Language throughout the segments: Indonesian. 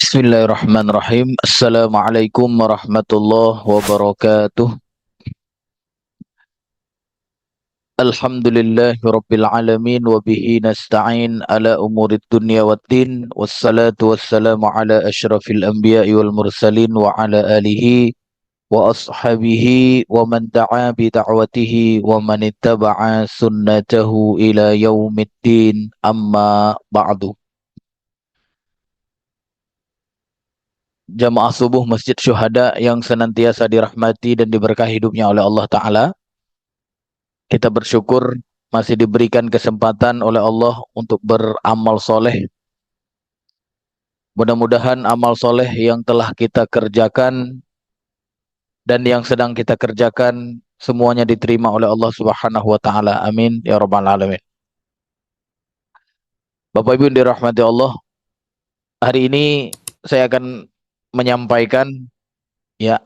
Bismillahirrahmanirrahim. Assalamualaikum warahmatullahi wabarakatuh. Alhamdulillahi rabbil alamin wa bihi nasta'in ala umurid dunya waddin. Wassalatu wassalamu ala asyrafil anbiya'i wal mursalin wa ala alihi wa ashabihi wa man da'a bi da'watihi wa man ittaba'a sunnatahu ila yaumiddin. Amma ba'du. Jamaah subuh Masjid Syuhada yang senantiasa dirahmati dan diberkahi hidupnya oleh Allah Ta'ala. Kita bersyukur masih diberikan kesempatan oleh Allah untuk beramal soleh. Mudah-mudahan amal soleh yang telah kita kerjakan dan yang sedang kita kerjakan semuanya diterima oleh Allah Subhanahu wa Ta'ala. Amin ya Rabbal Alamin. Bapak Ibu yang dirahmati Allah, hari ini saya akan menyampaikan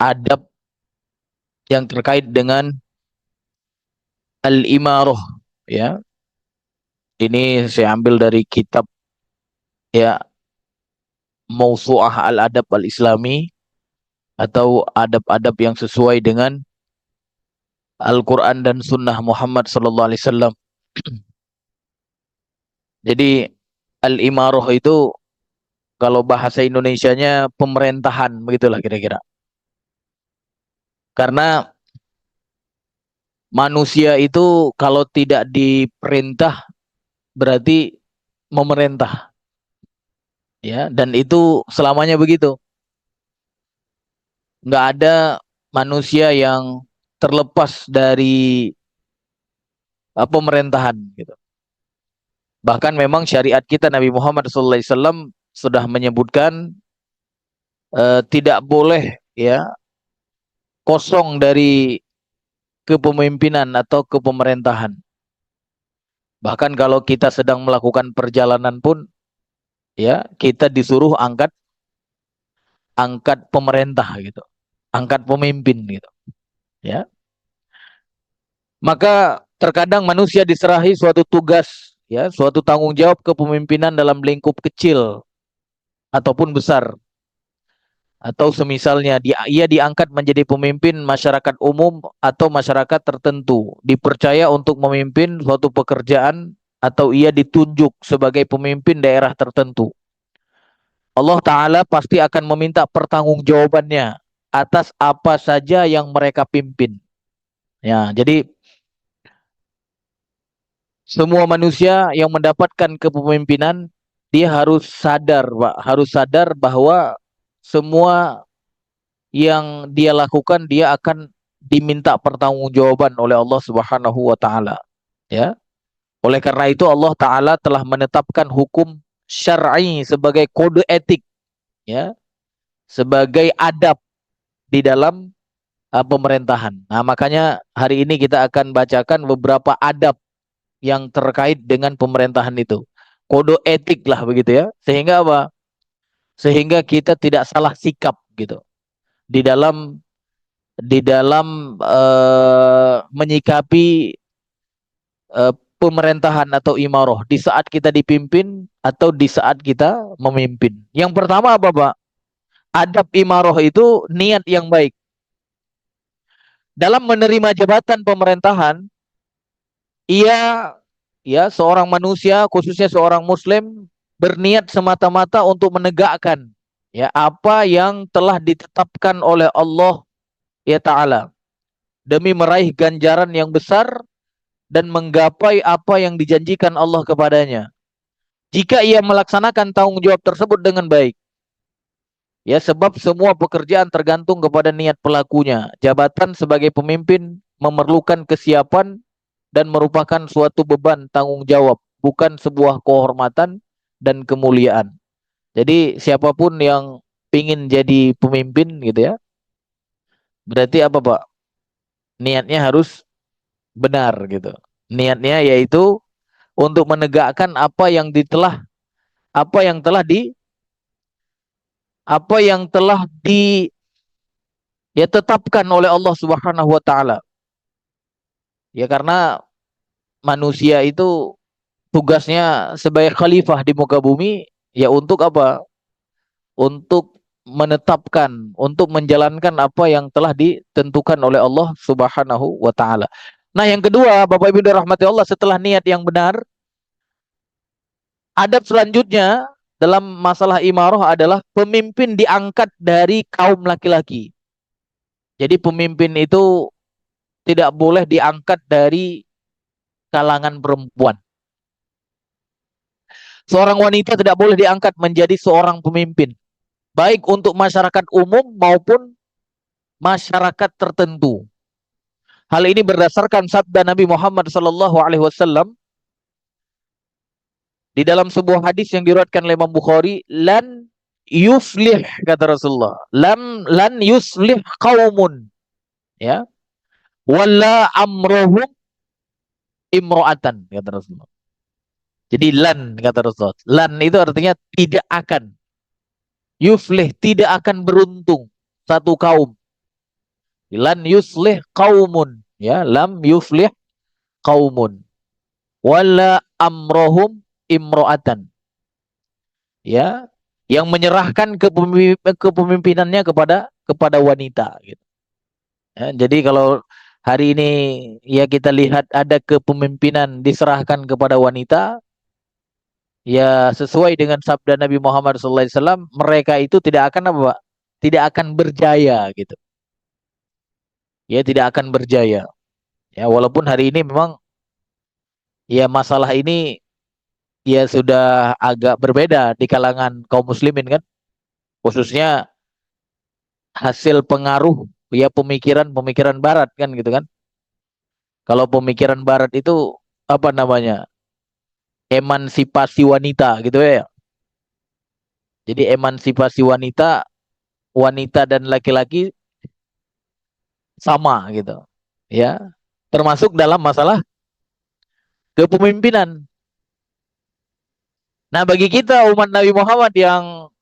adab yang terkait dengan al-imarah, ya. Ini saya ambil dari kitab ya Mausu'ah al-Adab al-Islami, atau adab-adab yang sesuai dengan Al-Quran dan Sunnah Muhammad Sallallahu Alaihi Wasallam. Jadi al-imarah itu kalau bahasa Indonesianya pemerintahan, begitulah kira-kira. Karena manusia itu kalau tidak diperintah berarti memerintah, ya. Dan itu selamanya begitu. Nggak ada manusia yang terlepas dari pemerintahan, gitu. Bahkan memang syariat kita Nabi Muhammad SAW sudah menyebutkan tidak boleh kosong dari kepemimpinan atau kepemerintahan. Bahkan kalau kita sedang melakukan perjalanan pun kita disuruh angkat pemerintah, gitu. Angkat pemimpin, gitu. Ya. Maka terkadang manusia diserahi suatu tugas, suatu tanggung jawab kepemimpinan dalam lingkup kecil ataupun besar. Atau semisalnya ia diangkat menjadi pemimpin masyarakat umum atau masyarakat tertentu, dipercaya untuk memimpin suatu pekerjaan, atau ia ditunjuk sebagai pemimpin daerah tertentu. Allah Ta'ala pasti akan meminta pertanggungjawabannya atas apa saja yang mereka pimpin. Ya, jadi semua manusia yang mendapatkan kepemimpinan, dia harus sadar, Pak, harus sadar bahwa semua yang dia lakukan dia akan diminta pertanggungjawaban oleh Allah Subhanahu wa Ta'ala, ya. Oleh karena itu Allah Ta'ala telah menetapkan hukum syar'i sebagai kode etik, ya, sebagai adab di dalam pemerintahan. Nah, makanya hari ini kita akan bacakan beberapa adab yang terkait dengan pemerintahan itu. Kode etik lah, begitu, ya. Sehingga apa? Sehingga kita tidak salah sikap, gitu, di dalam menyikapi pemerintahan atau imarah di saat kita dipimpin atau di saat kita memimpin. Yang pertama apa, Pak? Adab imarah itu niat yang baik. Dalam menerima jabatan pemerintahan, ia seorang manusia, khususnya seorang muslim, berniat semata-mata untuk menegakkan apa yang telah ditetapkan oleh Allah Ta'ala, demi meraih ganjaran yang besar dan menggapai apa yang dijanjikan Allah kepadanya. Jika ia melaksanakan tanggung jawab tersebut dengan baik, sebab semua pekerjaan tergantung kepada niat pelakunya. Jabatan sebagai pemimpin memerlukan kesiapan dan merupakan suatu beban tanggung jawab, bukan sebuah kehormatan dan kemuliaan. Jadi siapapun yang ingin jadi pemimpin, gitu, ya, berarti apa, Pak? Niatnya harus benar, gitu. Niatnya yaitu untuk menegakkan apa yang telah tetapkan oleh Allah Subhanahu wa Ta'ala. Ya, karena manusia itu tugasnya sebagai khalifah di muka bumi, untuk apa? untuk menetapkan, untuk menjalankan apa yang telah ditentukan oleh Allah Subhanahu wa taala. Nah, yang kedua, Bapak Ibu dirahmati Allah, setelah niat yang benar, adab selanjutnya dalam masalah imarah adalah pemimpin diangkat dari kaum laki-laki. Jadi pemimpin itu tidak boleh diangkat dari kalangan perempuan. Seorang wanita tidak boleh diangkat menjadi seorang pemimpin, baik untuk masyarakat umum maupun masyarakat tertentu. Hal ini berdasarkan sabda Nabi Muhammad SAW di dalam sebuah hadis yang diriwayatkan oleh Imam Bukhari, lan yuflih, kata Rasulullah, lan yuslih qaumun, ya, wala amrohum imro'atan, kata Rasulullah. Jadi lan, kata Rasulullah, lan itu artinya tidak akan, yuflih tidak akan beruntung satu kaum, lan yuslih qaumun, ya, lam yuflih qaumun wala amrohum imro'atan, ya, yang menyerahkan kepemimpinannya kepada wanita, gitu. Ya, jadi kalau hari ini ya kita lihat ada kepemimpinan diserahkan kepada wanita, ya sesuai dengan sabda Nabi Muhammad SAW, mereka itu tidak akan apa, Pak? Tidak akan berjaya, gitu. Ya, tidak akan berjaya. Ya, walaupun hari ini memang ya masalah ini ya sudah agak berbeda di kalangan kaum muslimin kan, khususnya hasil pengaruh ya pemikiran-pemikiran barat kan, gitu kan. Kalau pemikiran barat itu apa namanya? Emansipasi wanita, gitu ya. Jadi emansipasi wanita, wanita dan laki-laki sama, gitu. Ya, termasuk dalam masalah kepemimpinan. Nah, bagi kita umat Nabi Muhammad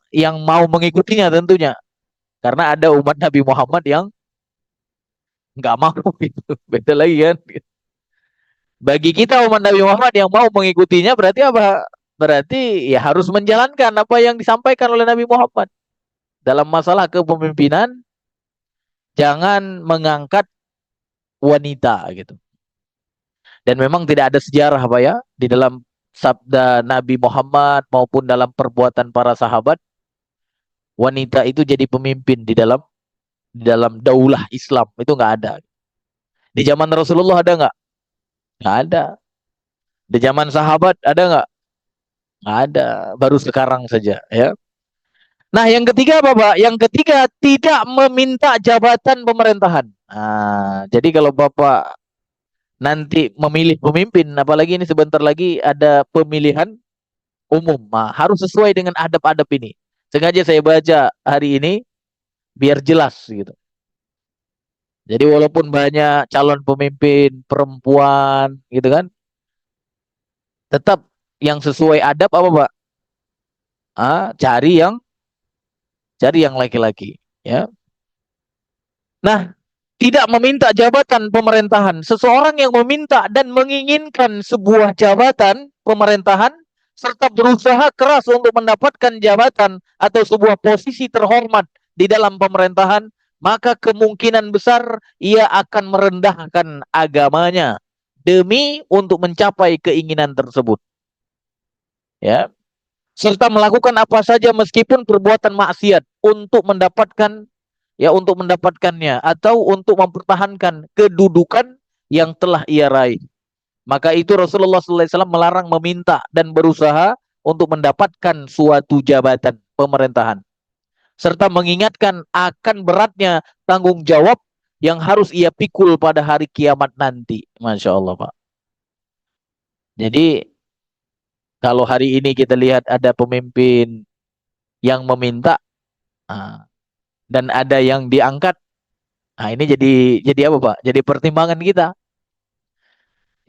yang mau mengikutinya tentunya, karena ada umat Nabi Muhammad yang nggak mau gitu. Beda lagi kan. Bagi kita umat Nabi Muhammad yang mau mengikutinya berarti apa? Berarti ya harus menjalankan apa yang disampaikan oleh Nabi Muhammad. Dalam masalah kepemimpinan, jangan mengangkat wanita, gitu. Dan memang tidak ada sejarah apa ya di dalam sabda Nabi Muhammad maupun dalam perbuatan para sahabat wanita itu jadi pemimpin di dalam daulah Islam, itu nggak ada. Di zaman Rasulullah ada nggak? Nggak ada. Di zaman sahabat ada nggak? Nggak ada. Baru sekarang saja, ya. Nah, yang ketiga apa, Pak? Yang ketiga, tidak meminta jabatan pemerintahan. Nah, jadi kalau Bapak nanti memilih pemimpin, apalagi ini sebentar lagi ada pemilihan umum, nah, harus sesuai dengan adab-adab ini. Sengaja saya baca hari ini biar jelas, gitu. Jadi walaupun banyak calon pemimpin perempuan, gitu kan, tetap yang sesuai adab apa, Pak? Cari yang laki-laki, ya. Nah, tidak meminta jabatan pemerintahan. Seseorang yang meminta dan menginginkan sebuah jabatan pemerintahan serta berusaha keras untuk mendapatkan jabatan atau sebuah posisi terhormat di dalam pemerintahan, maka kemungkinan besar ia akan merendahkan agamanya demi untuk mencapai keinginan tersebut. Ya, serta melakukan apa saja meskipun perbuatan maksiat untuk mendapatkannya atau untuk mempertahankan kedudukan yang telah ia raih. Maka itu Rasulullah SAW melarang meminta dan berusaha untuk mendapatkan suatu jabatan pemerintahan, serta mengingatkan akan beratnya tanggung jawab yang harus ia pikul pada hari kiamat nanti. Masya Allah, Pak. Jadi kalau hari ini kita lihat ada pemimpin yang meminta, dan ada yang diangkat, nah ini jadi apa, Pak? Jadi pertimbangan kita.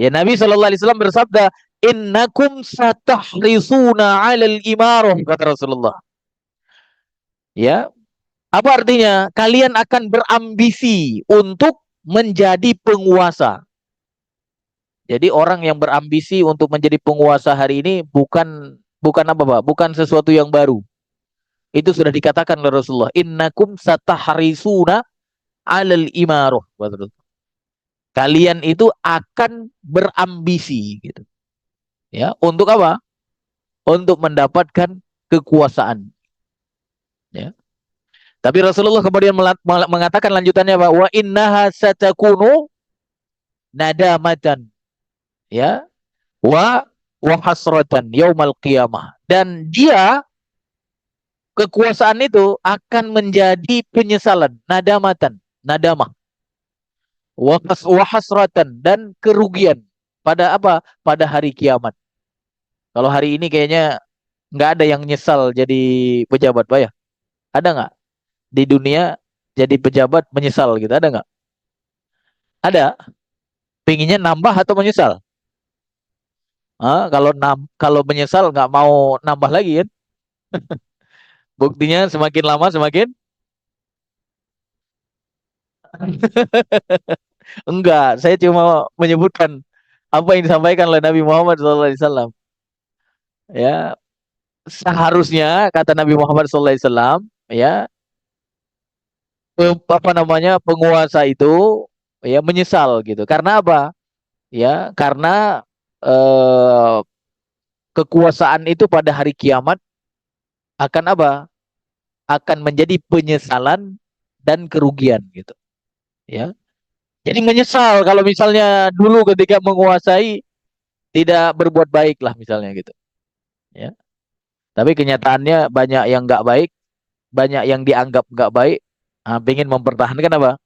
Ya, Nabi SAW bersabda, "Innakum satahrisuna 'alal imarah," kata Rasulullah. Ya, apa artinya? Kalian akan berambisi untuk menjadi penguasa. Jadi orang yang berambisi untuk menjadi penguasa hari ini bukan apa, Pak? Bukan sesuatu yang baru. Itu sudah dikatakan oleh Rasulullah, innakum satahrisuna 'alal imarah. Kalian itu akan berambisi gitu. Ya, untuk apa? Untuk mendapatkan kekuasaan. Ya. Tapi Rasulullah kemudian mengatakan lanjutannya bahwa innaha satakunu nadamatan, ya, wa hasratan yaumal qiyamah. Dan dia, kekuasaan itu akan menjadi penyesalan, nadamah, wa hasratan, dan kerugian pada apa? Pada hari kiamat. Kalau hari ini kayaknya nggak ada yang nyesal jadi pejabat, Pak ya? Ada nggak di dunia jadi pejabat menyesal gitu? Ada nggak? Ada. Pinginnya nambah atau menyesal? Kalau menyesal nggak mau nambah lagi kan? Buktinya semakin lama semakin enggak. Saya cuma menyebutkan apa yang disampaikan oleh Nabi Muhammad SAW. Ya, seharusnya kata Nabi Muhammad SAW, ya, apa namanya, penguasa itu ya menyesal gitu. Karena apa? Ya, karena eh, kekuasaan itu pada hari kiamat akan apa? Akan menjadi penyesalan dan kerugian gitu. Ya. Jadi menyesal kalau misalnya dulu ketika menguasai tidak berbuat baik lah misalnya gitu. Ya. Tapi kenyataannya banyak yang nggak baik, banyak yang dianggap nggak baik. Nah, ingin mempertahankan apa?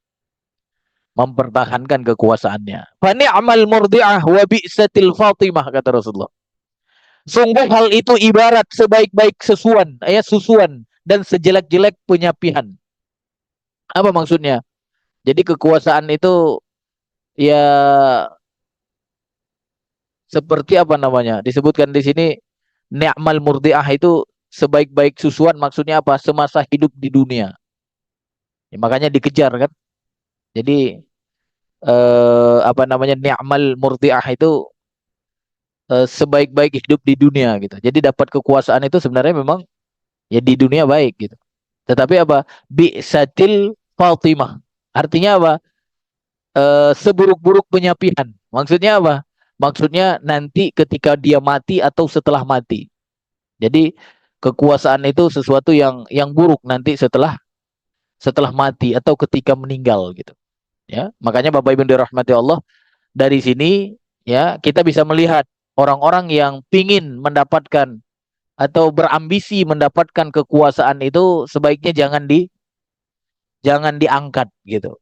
Mempertahankan kekuasaannya. Fa ni'mal murdi'ah wa bi'satil fatimah, kata Rasulullah. Sungguh hal itu ibarat sebaik-baik susuan dan sejelek-jelek penyapihan. Apa maksudnya? Jadi kekuasaan itu ya seperti apa namanya? Disebutkan di sini ni'mal murdi'ah itu sebaik-baik susuan, maksudnya apa? Semasa hidup di dunia. Ya, makanya dikejar kan. Jadi apa namanya, ni'mal murdi'ah itu sebaik-baik hidup di dunia gitu. Jadi dapat kekuasaan itu sebenarnya memang ya di dunia baik gitu. Tetapi apa? Bi'satil Fatimah. Artinya apa? Seburuk-buruk penyapian. Maksudnya apa? Maksudnya nanti ketika dia mati atau setelah mati. Jadi kekuasaan itu sesuatu yang buruk nanti setelah setelah mati atau ketika meninggal gitu. Ya, makanya Bapak Ibu dirahmati Allah, dari sini ya kita bisa melihat orang-orang yang pingin mendapatkan atau berambisi mendapatkan kekuasaan itu sebaiknya jangan diangkat gitu.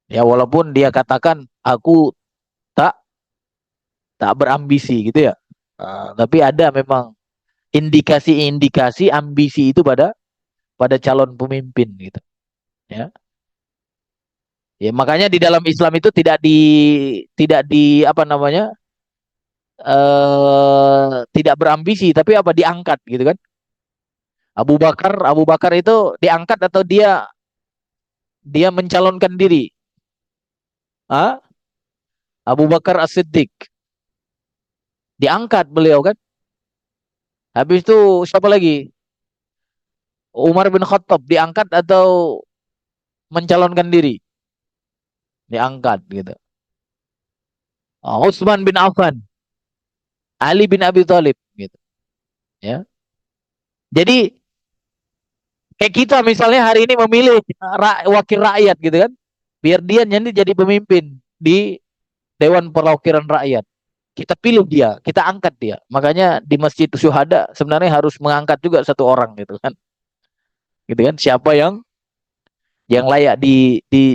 Ya, walaupun dia katakan aku tak tak berambisi gitu ya. Tapi ada memang indikasi-indikasi ambisi itu pada pada calon pemimpin gitu. Ya. Ya, makanya di dalam Islam itu tidak di apa namanya? Tidak berambisi tapi apa, diangkat gitu kan. Abu Bakar itu diangkat atau dia dia mencalonkan diri? Ah, Abu Bakar As-Siddiq diangkat beliau kan. Habis itu siapa lagi? Umar bin Khattab diangkat atau mencalonkan diri? Diangkat gitu. Utsman bin Affan, Ali bin Abi Thalib gitu ya. Jadi kayak kita misalnya hari ini memilih wakil rakyat gitu kan, biar dia nanti jadi pemimpin di Dewan Perwakilan Rakyat. Kita pilih dia, kita angkat dia. Makanya di Masjid Syuhada sebenarnya harus mengangkat juga satu orang gitu kan. Gitu kan, siapa yang layak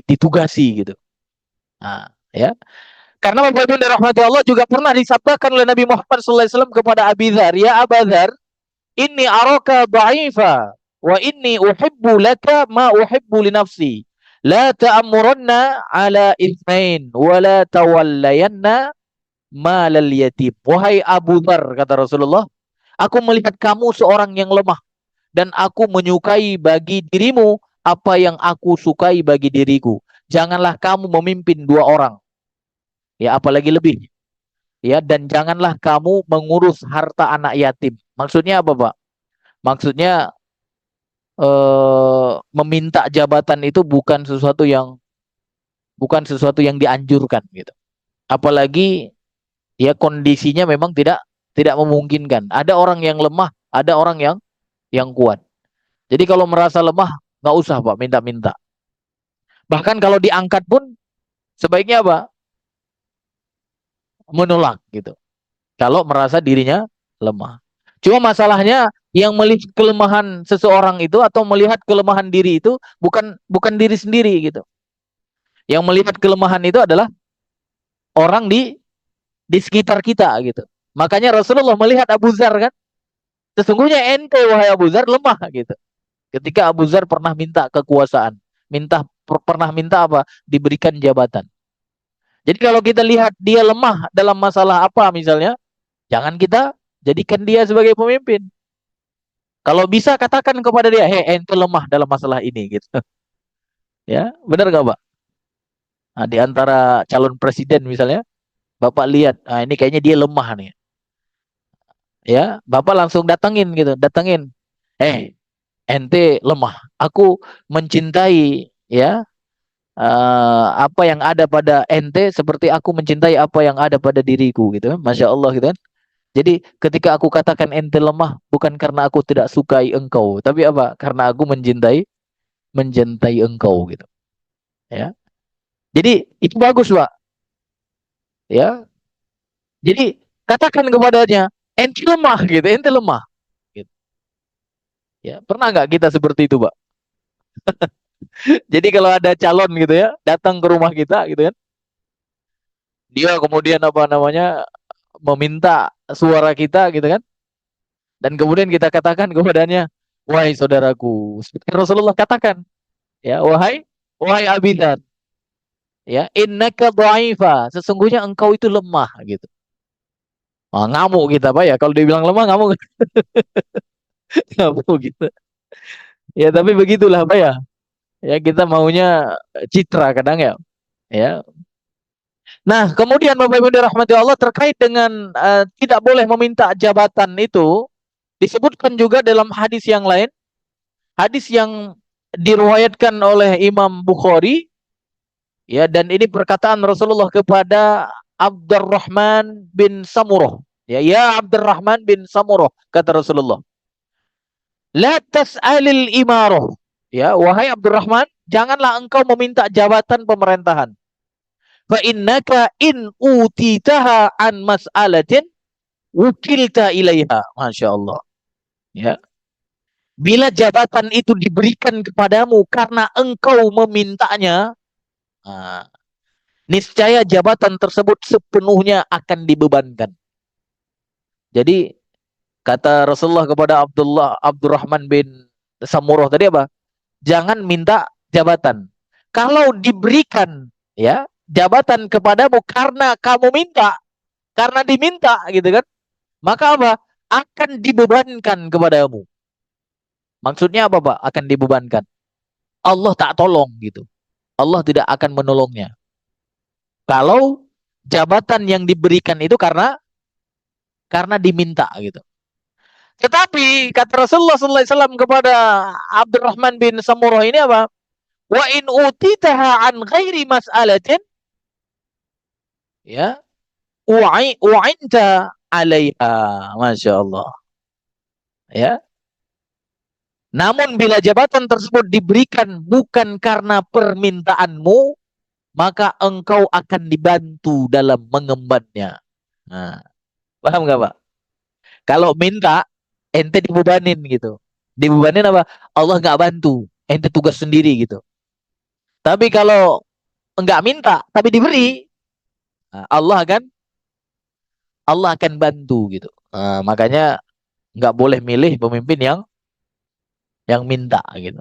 ditugasi gitu. Nah, ya. Karena Bapak Ibu dirahmati Allah, juga pernah disabdakan oleh Nabi Muhammad SAW kepada Abi Dzar, ya Abu Dzar, inni araka dha'ifa wa inni uhibbu laka ma uhibbu li nafsi. La ta'amuranna ala itsnain wa la tawallayanna malal yatim. Wahai Abu Dzar, kata Rasulullah, aku melihat kamu seorang yang lemah dan aku menyukai bagi dirimu apa yang aku sukai bagi diriku. Janganlah kamu memimpin dua orang. Ya, apalagi lebih. Ya, dan janganlah kamu mengurus harta anak yatim. Maksudnya apa, Pak? Maksudnya meminta jabatan itu bukan sesuatu yang dianjurkan gitu. Apalagi ya kondisinya memang tidak memungkinkan. Ada orang yang lemah, ada orang yang kuat. Jadi kalau merasa lemah, nggak usah Pak minta-minta. Bahkan kalau diangkat pun sebaiknya apa? Menolak gitu. Kalau merasa dirinya lemah. Cuma masalahnya yang melihat kelemahan seseorang itu atau melihat kelemahan diri itu bukan diri sendiri gitu. Yang melihat kelemahan itu adalah orang di sekitar kita gitu. Makanya Rasulullah melihat Abu Dzar kan, sesungguhnya ente wahai Abu Dzar lemah gitu. Ketika Abu Dzar pernah minta kekuasaan, pernah minta apa? Diberikan jabatan. Jadi kalau kita lihat dia lemah dalam masalah apa misalnya, jangan kita jadikan dia sebagai pemimpin. Kalau bisa katakan kepada dia, hei ente lemah dalam masalah ini gitu. Ya, benar gak Pak? Nah, di antara calon presiden misalnya, Bapak lihat, ini kayaknya dia lemah nih. Ya, Bapak langsung datengin gitu, datengin. Ente lemah. Aku mencintai ya apa yang ada pada ente seperti aku mencintai apa yang ada pada diriku gitu kan. Masya Allah gitu kan. Jadi ketika aku katakan ente lemah bukan karena aku tidak sukai engkau, tapi apa? Karena aku mencintai engkau gitu. Ya. Jadi itu bagus, Pak. Ya. Jadi katakan kepadanya, ente lemah gitu, ente lemah. Gitu. Ya, pernah nggak kita seperti itu, Pak? Jadi kalau ada calon gitu ya, datang ke rumah kita gitu kan, dia kemudian apa namanya meminta suara kita gitu kan, dan kemudian kita katakan kepadanya, wahai saudaraku, seperti Rasulullah katakan, ya wahai Abidan, ya innaka dha'ifa, sesungguhnya engkau itu lemah gitu. Ngamuk kita Pak ya, kalau dibilang lemah ngamuk, ngamuk gitu. Ya tapi begitulah Pak ya. Ya kita maunya citra kadang ya. Ya. Nah, kemudian Bapak Ibu dirahmati Allah terkait dengan tidak boleh meminta jabatan itu disebutkan juga dalam hadis yang lain, hadis yang diriwayatkan oleh Imam Bukhari ya, dan ini perkataan Rasulullah kepada Abdurrahman bin Samurah. Ya Abdurrahman bin Samurah, kata Rasulullah, la tas'alil imarah. Ya, wahai Abdurrahman, janganlah engkau meminta jabatan pemerintahan. Fa innaka in utitaha an mas'alatin wukilta ilaiha. Masya Allah. Ya. Bila jabatan itu diberikan kepadamu karena engkau memintanya, nah, niscaya jabatan tersebut sepenuhnya akan dibebankan. Jadi kata Rasulullah kepada Abdurrahman bin Samurah tadi apa? Jangan minta jabatan. Kalau diberikan ya jabatan kepadamu karena kamu minta, karena diminta gitu kan, maka apa? Akan dibebankan kepadamu. Maksudnya apa, Pak? Akan dibebankan. Allah tak tolong gitu. Allah tidak akan menolongnya. Kalau jabatan yang diberikan itu karena diminta gitu. Tetapi kata Rasulullah SAW kepada Abdurrahman bin Samurah ini apa? Wa in utitaha an ghairi mas'alatin ya u'inta alaiha. Masya Allah. Ya. Namun bila jabatan tersebut diberikan bukan karena permintaanmu, maka engkau akan dibantu dalam mengembannya. Nah, paham nggak Pak? Kalau minta, ente dibebanin gitu. Dibebanin apa? Allah nggak bantu, ente tugas sendiri gitu. Tapi kalau nggak minta, tapi diberi, nah, Allah akan bantu gitu. Nah, makanya nggak boleh milih pemimpin yang minta gitu.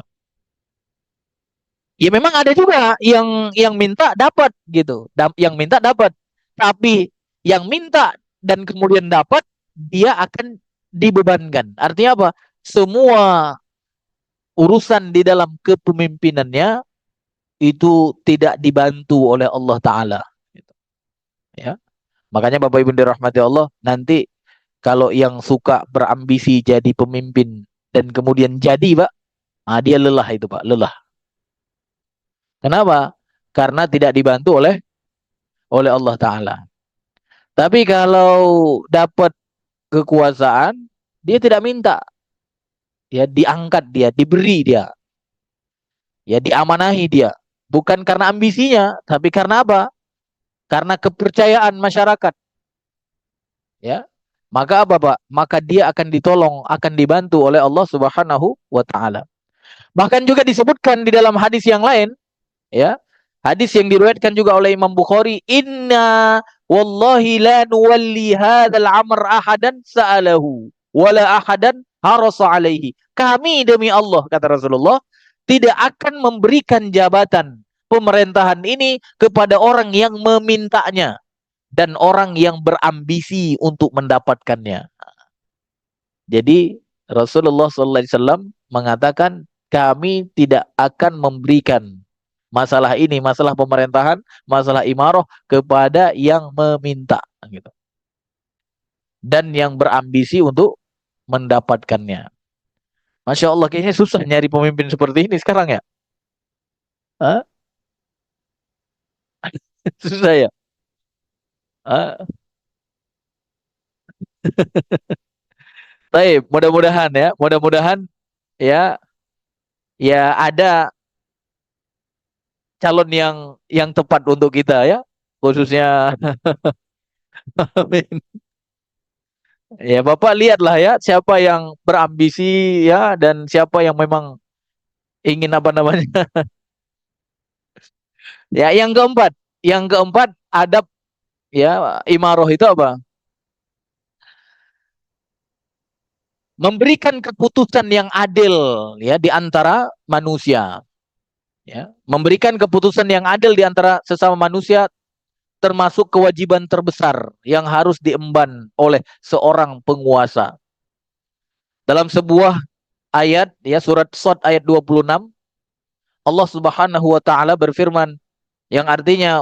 Ya memang ada juga yang minta dapat gitu, yang minta dapat. Tapi yang minta dan kemudian dapat, dia akan dibebankan. Artinya apa? Semua urusan di dalam kepemimpinannya itu tidak dibantu oleh Allah Ta'ala. Gitu. Ya. Makanya Bapak Ibu dirahmati Allah, nanti kalau yang suka berambisi jadi pemimpin dan kemudian jadi, Pak, Dia lelah itu Pak, lelah. Kenapa? Karena tidak dibantu oleh Allah Ta'ala. Tapi kalau dapat kekuasaan, dia tidak minta. Ya, diangkat dia, diberi dia. Ya, diamanahi dia. Bukan karena ambisinya, tapi karena apa? Karena kepercayaan masyarakat. Ya. Maka apa, Pak? Maka dia akan ditolong, akan dibantu oleh Allah Subhanahu wa Ta'ala. Bahkan juga disebutkan di dalam hadis yang lain, ya. Hadis yang diriwayatkan juga oleh Imam Bukhari, "Inna wallahi la nuwalli hadzal amr ahadan sa'alahu wala ahadan harasa alaihi." Kami demi Allah, kata Rasulullah, tidak akan memberikan jabatan pemerintahan ini kepada orang yang memintanya dan orang yang berambisi untuk mendapatkannya. Jadi Rasulullah SAW mengatakan kami tidak akan memberikan masalah ini, masalah pemerintahan, masalah imarah kepada yang meminta gitu. Dan yang berambisi untuk mendapatkannya. Masya Allah, kayaknya susah nyari pemimpin seperti ini sekarang ya. Hah? Susah ya. Hah? Baik, mudah-mudahan ya, mudah-mudahan ya, ya ada calon yang tepat untuk kita ya, khususnya. Amin. Ya, Bapak lihatlah ya siapa yang berambisi ya dan siapa yang memang ingin apa namanya. Ya, yang keempat adab ya imaroh itu apa? Memberikan keputusan yang adil ya di antara manusia. Ya, memberikan keputusan yang adil di antara sesama manusia termasuk kewajiban terbesar yang harus diemban oleh seorang penguasa. Dalam sebuah ayat ya surat Shad ayat 26 Allah Subhanahu wa taala berfirman yang artinya,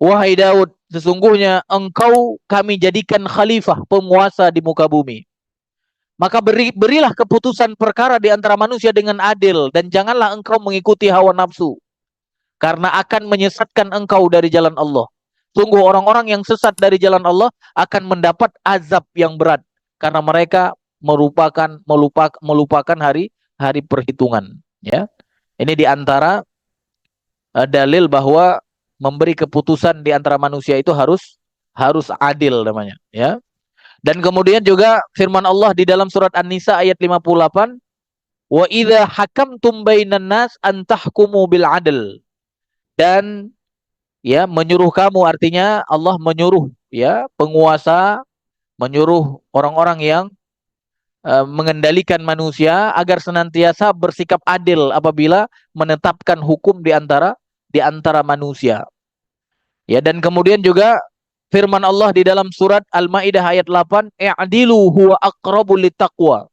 wahai Daud, sesungguhnya engkau kami jadikan khalifah, penguasa di muka bumi. Maka berilah keputusan perkara di antara manusia dengan adil dan janganlah engkau mengikuti hawa nafsu karena akan menyesatkan engkau dari jalan Allah. Sungguh orang-orang yang sesat dari jalan Allah akan mendapat azab yang berat karena mereka melupakan hari perhitungan. Ya, ini di antara dalil bahwa memberi keputusan di antara manusia itu harus adil namanya. Ya, dan kemudian juga firman Allah di dalam surat An-Nisa ayat 58, wa idza hakamtum bainan nas an tahkumu bil adl. Dan ya menyuruh kamu, artinya Allah menyuruh ya penguasa, menyuruh orang-orang yang mengendalikan manusia agar senantiasa bersikap adil apabila menetapkan hukum di antara manusia. Ya, dan kemudian juga firman Allah di dalam surat Al-Maidah ayat 8, "I'dilu huwa aqrabu littaqwa."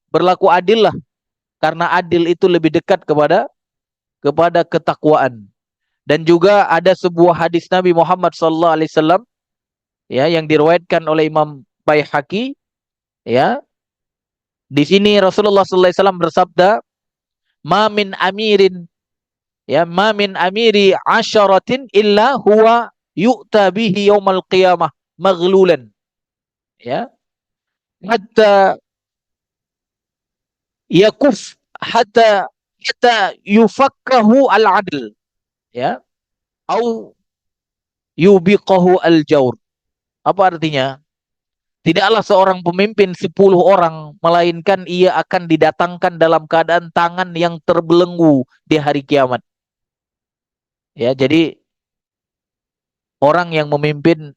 Berlaku adillah karena adil itu lebih dekat kepada ketakwaan. Dan juga ada sebuah hadis Nabi Muhammad SAW ya yang diriwayatkan oleh Imam Baihaqi ya. Di sini Rasulullah SAW bersabda, "Ma min amirin ya ma min amiri asyaratin illa huwa yu'ta bihi yaumal qiyamah maghlulan." Ya. Hatta yakuf hatta yufakkahu al-adl ya au yubiqahu al-jawr. Apa artinya? Tidaklah seorang pemimpin 10 orang, melainkan ia akan didatangkan dalam keadaan tangan yang terbelenggu di hari kiamat. Ya, jadi orang yang memimpin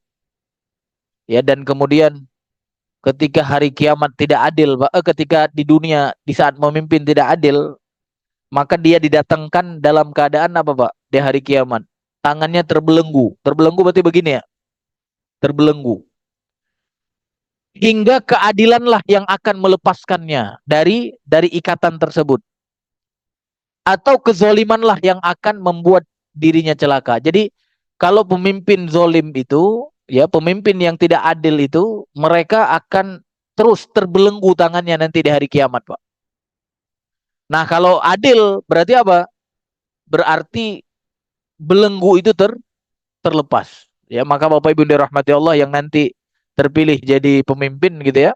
ya dan kemudian ketika hari kiamat tidak adil, ketika di dunia di saat memimpin tidak adil, maka dia didatangkan dalam keadaan apa, Pak? Di hari kiamat. Tangannya terbelenggu. Terbelenggu berarti begini ya. Terbelenggu. Hingga keadilanlah yang akan melepaskannya dari ikatan tersebut. Atau kezolimanlah yang akan membuat dirinya celaka. Jadi kalau pemimpin zolim itu, ya pemimpin yang tidak adil itu, mereka akan terus terbelenggu tangannya nanti di hari kiamat, Pak. Nah, kalau adil berarti apa? Berarti belenggu itu terlepas. Ya, maka Bapak Ibu dirahmati Allah yang nanti terpilih jadi pemimpin gitu ya.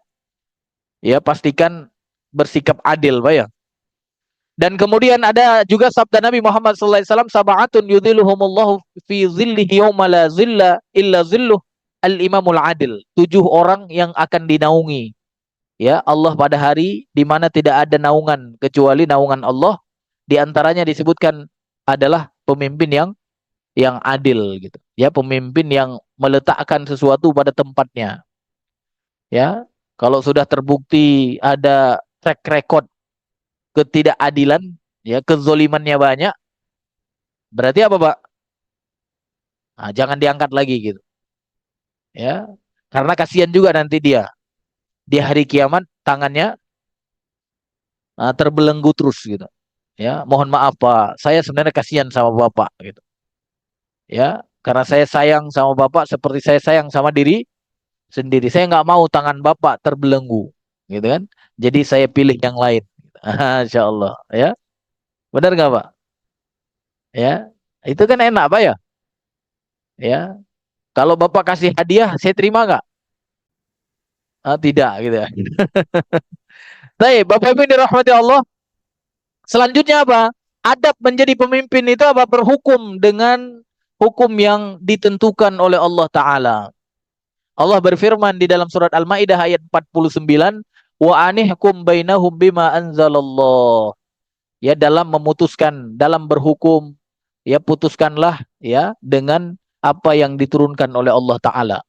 Ya, pastikan bersikap adil, Pak ya. Dan kemudian ada juga sabda Nabi Muhammad SAW, sab'atun yudhilluhumullahu fi zillihi yawma la zilla illa zilluh al-imamul adil. 7 orang yang akan dinaungi ya Allah pada hari di mana tidak ada naungan kecuali naungan Allah. Di antaranya disebutkan adalah pemimpin yang adil gitu. Ya, pemimpin yang meletakkan sesuatu pada tempatnya. Ya, kalau sudah terbukti ada track record ketidakadilan, ya kezolimannya banyak, berarti apa Pak? Nah, jangan diangkat lagi gitu. Ya, karena kasihan juga nanti dia di hari kiamat tangannya terbelenggu terus gitu. Ya, mohon maaf Pak, saya sebenarnya kasihan sama Bapak gitu. Ya, karena saya sayang sama Bapak seperti saya sayang sama diri sendiri. Saya nggak mau tangan Bapak terbelenggu, gitu kan? Jadi saya pilih yang lain. Insya Allah, ya. Benar nggak Pak? Ya, itu kan enak Pak ya. Ya, kalau Bapak kasih hadiah, saya terima nggak? Tidak, gitu ya. Baik, Bapak Ibu yang dirahmati Allah. Selanjutnya apa? Adab menjadi pemimpin itu apa? Berhukum dengan hukum yang ditentukan oleh Allah Ta'ala. Allah berfirman di dalam surat Al-Maidah ayat 49, wa anihkum bainahum bima anzalallah. Ya, dalam memutuskan, dalam berhukum, ya putuskanlah ya dengan apa yang diturunkan oleh Allah Taala.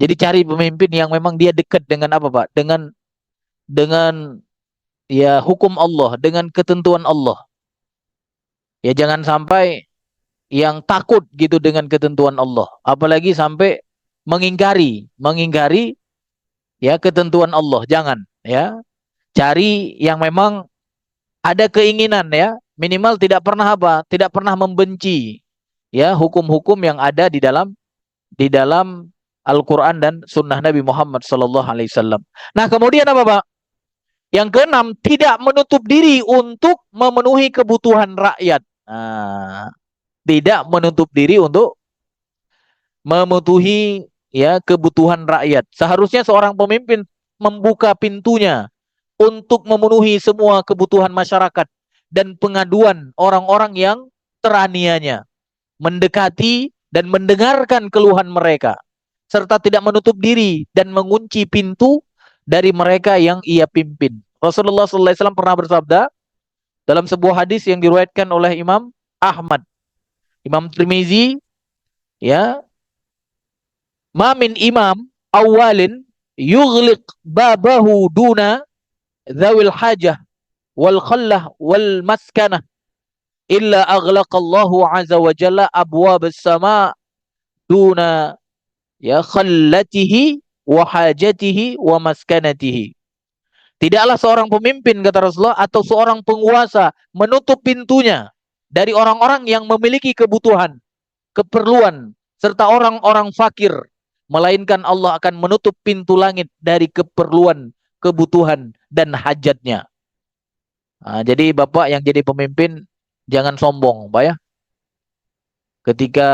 Jadi cari pemimpin yang memang dia dekat dengan apa, Pak? Dengan ya hukum Allah, dengan ketentuan Allah. Ya jangan sampai yang takut gitu dengan ketentuan Allah, apalagi sampai mengingkari ya ketentuan Allah. Jangan ya. Cari yang memang ada keinginan ya, minimal tidak pernah apa? Tidak pernah membenci ya hukum-hukum yang ada di dalam Al-Quran dan Sunnah Nabi Muhammad Sallallahu Alaihi Wasallam. Nah, kemudian apa Pak? Yang keenam, tidak menutup diri untuk memenuhi kebutuhan rakyat. Nah, tidak menutup diri untuk memenuhi ya kebutuhan rakyat. Seharusnya seorang pemimpin membuka pintunya untuk memenuhi semua kebutuhan masyarakat dan pengaduan orang-orang yang teraniaya, mendekati dan mendengarkan keluhan mereka, serta tidak menutup diri dan mengunci pintu dari mereka yang ia pimpin. Rasulullah SAW pernah bersabda dalam sebuah hadis yang diriwayatkan oleh Imam Ahmad, Imam Tirmizi, ya, ma min imam awalin yughliq babahu duna dzawil hajah wal khallah wal maskanah illa aghlaqallahu azza wa jalla abwabas sama duna ya khallatihi wa hajatihi wa maskanatihi. Tidaklah seorang pemimpin kata Rasulullah atau seorang penguasa menutup pintunya dari orang-orang yang memiliki kebutuhan, keperluan serta orang-orang fakir, melainkan Allah akan menutup pintu langit dari keperluan, kebutuhan dan hajatnya. Nah, jadi Bapak yang jadi pemimpin jangan sombong, Pak ya. Ketika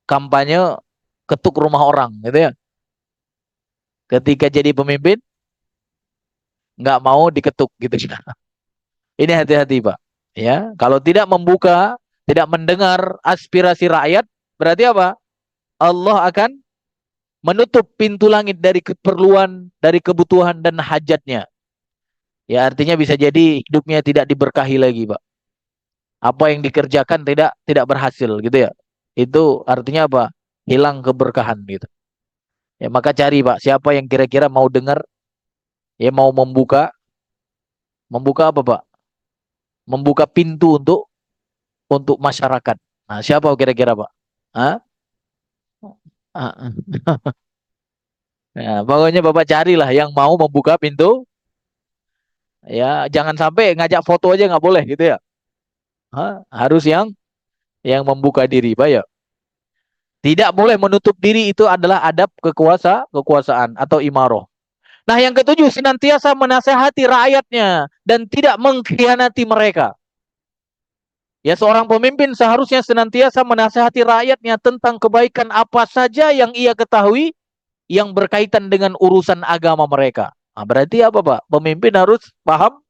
kampanye ketuk rumah orang gitu ya. Ketika jadi pemimpin nggak mau diketuk gitu. Ini hati-hati Pak. Ya, kalau tidak membuka, tidak mendengar aspirasi rakyat, berarti apa? Allah akan menutup pintu langit dari keperluan, dari kebutuhan dan hajatnya. Ya, artinya bisa jadi hidupnya tidak diberkahi lagi, Pak. Apa yang dikerjakan tidak berhasil gitu ya. Itu artinya apa? Hilang keberkahan gitu. Ya, maka cari Pak, siapa yang kira-kira mau dengar, ya mau membuka apa Pak? Membuka pintu untuk masyarakat. Nah, siapa kira-kira Pak? Hah? Ah, Ya, pokoknya Bapak carilah yang mau membuka pintu. Ya, jangan sampai ngajak foto aja nggak boleh gitu ya. Harus yang membuka diri, Pak ya. Tidak boleh menutup diri, itu adalah adab kekuasaan atau imaroh. Nah, yang ketujuh, senantiasa menasehati rakyatnya dan tidak mengkhianati mereka. Ya, seorang pemimpin seharusnya senantiasa menasehati rakyatnya tentang kebaikan apa saja yang ia ketahui yang berkaitan dengan urusan agama mereka. Nah, berarti apa, Pak? Pemimpin harus paham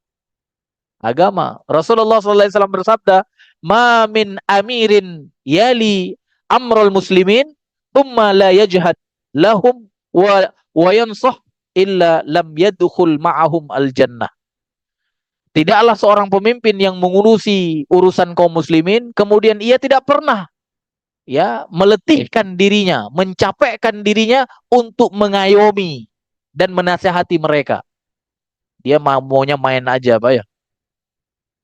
agama. Rasulullah SAW bersabda, "Ma min amirin yali amrul muslimin, thumma la yajhad lahum wa yansah illa lam yadkhul ma'ahum al-jannah." Tidaklah seorang pemimpin yang mengurusi urusan kaum muslimin, kemudian ia tidak pernah meletihkan dirinya, mencapekkan dirinya untuk mengayomi dan menasehati mereka. Dia maunya main aja, Pak ya.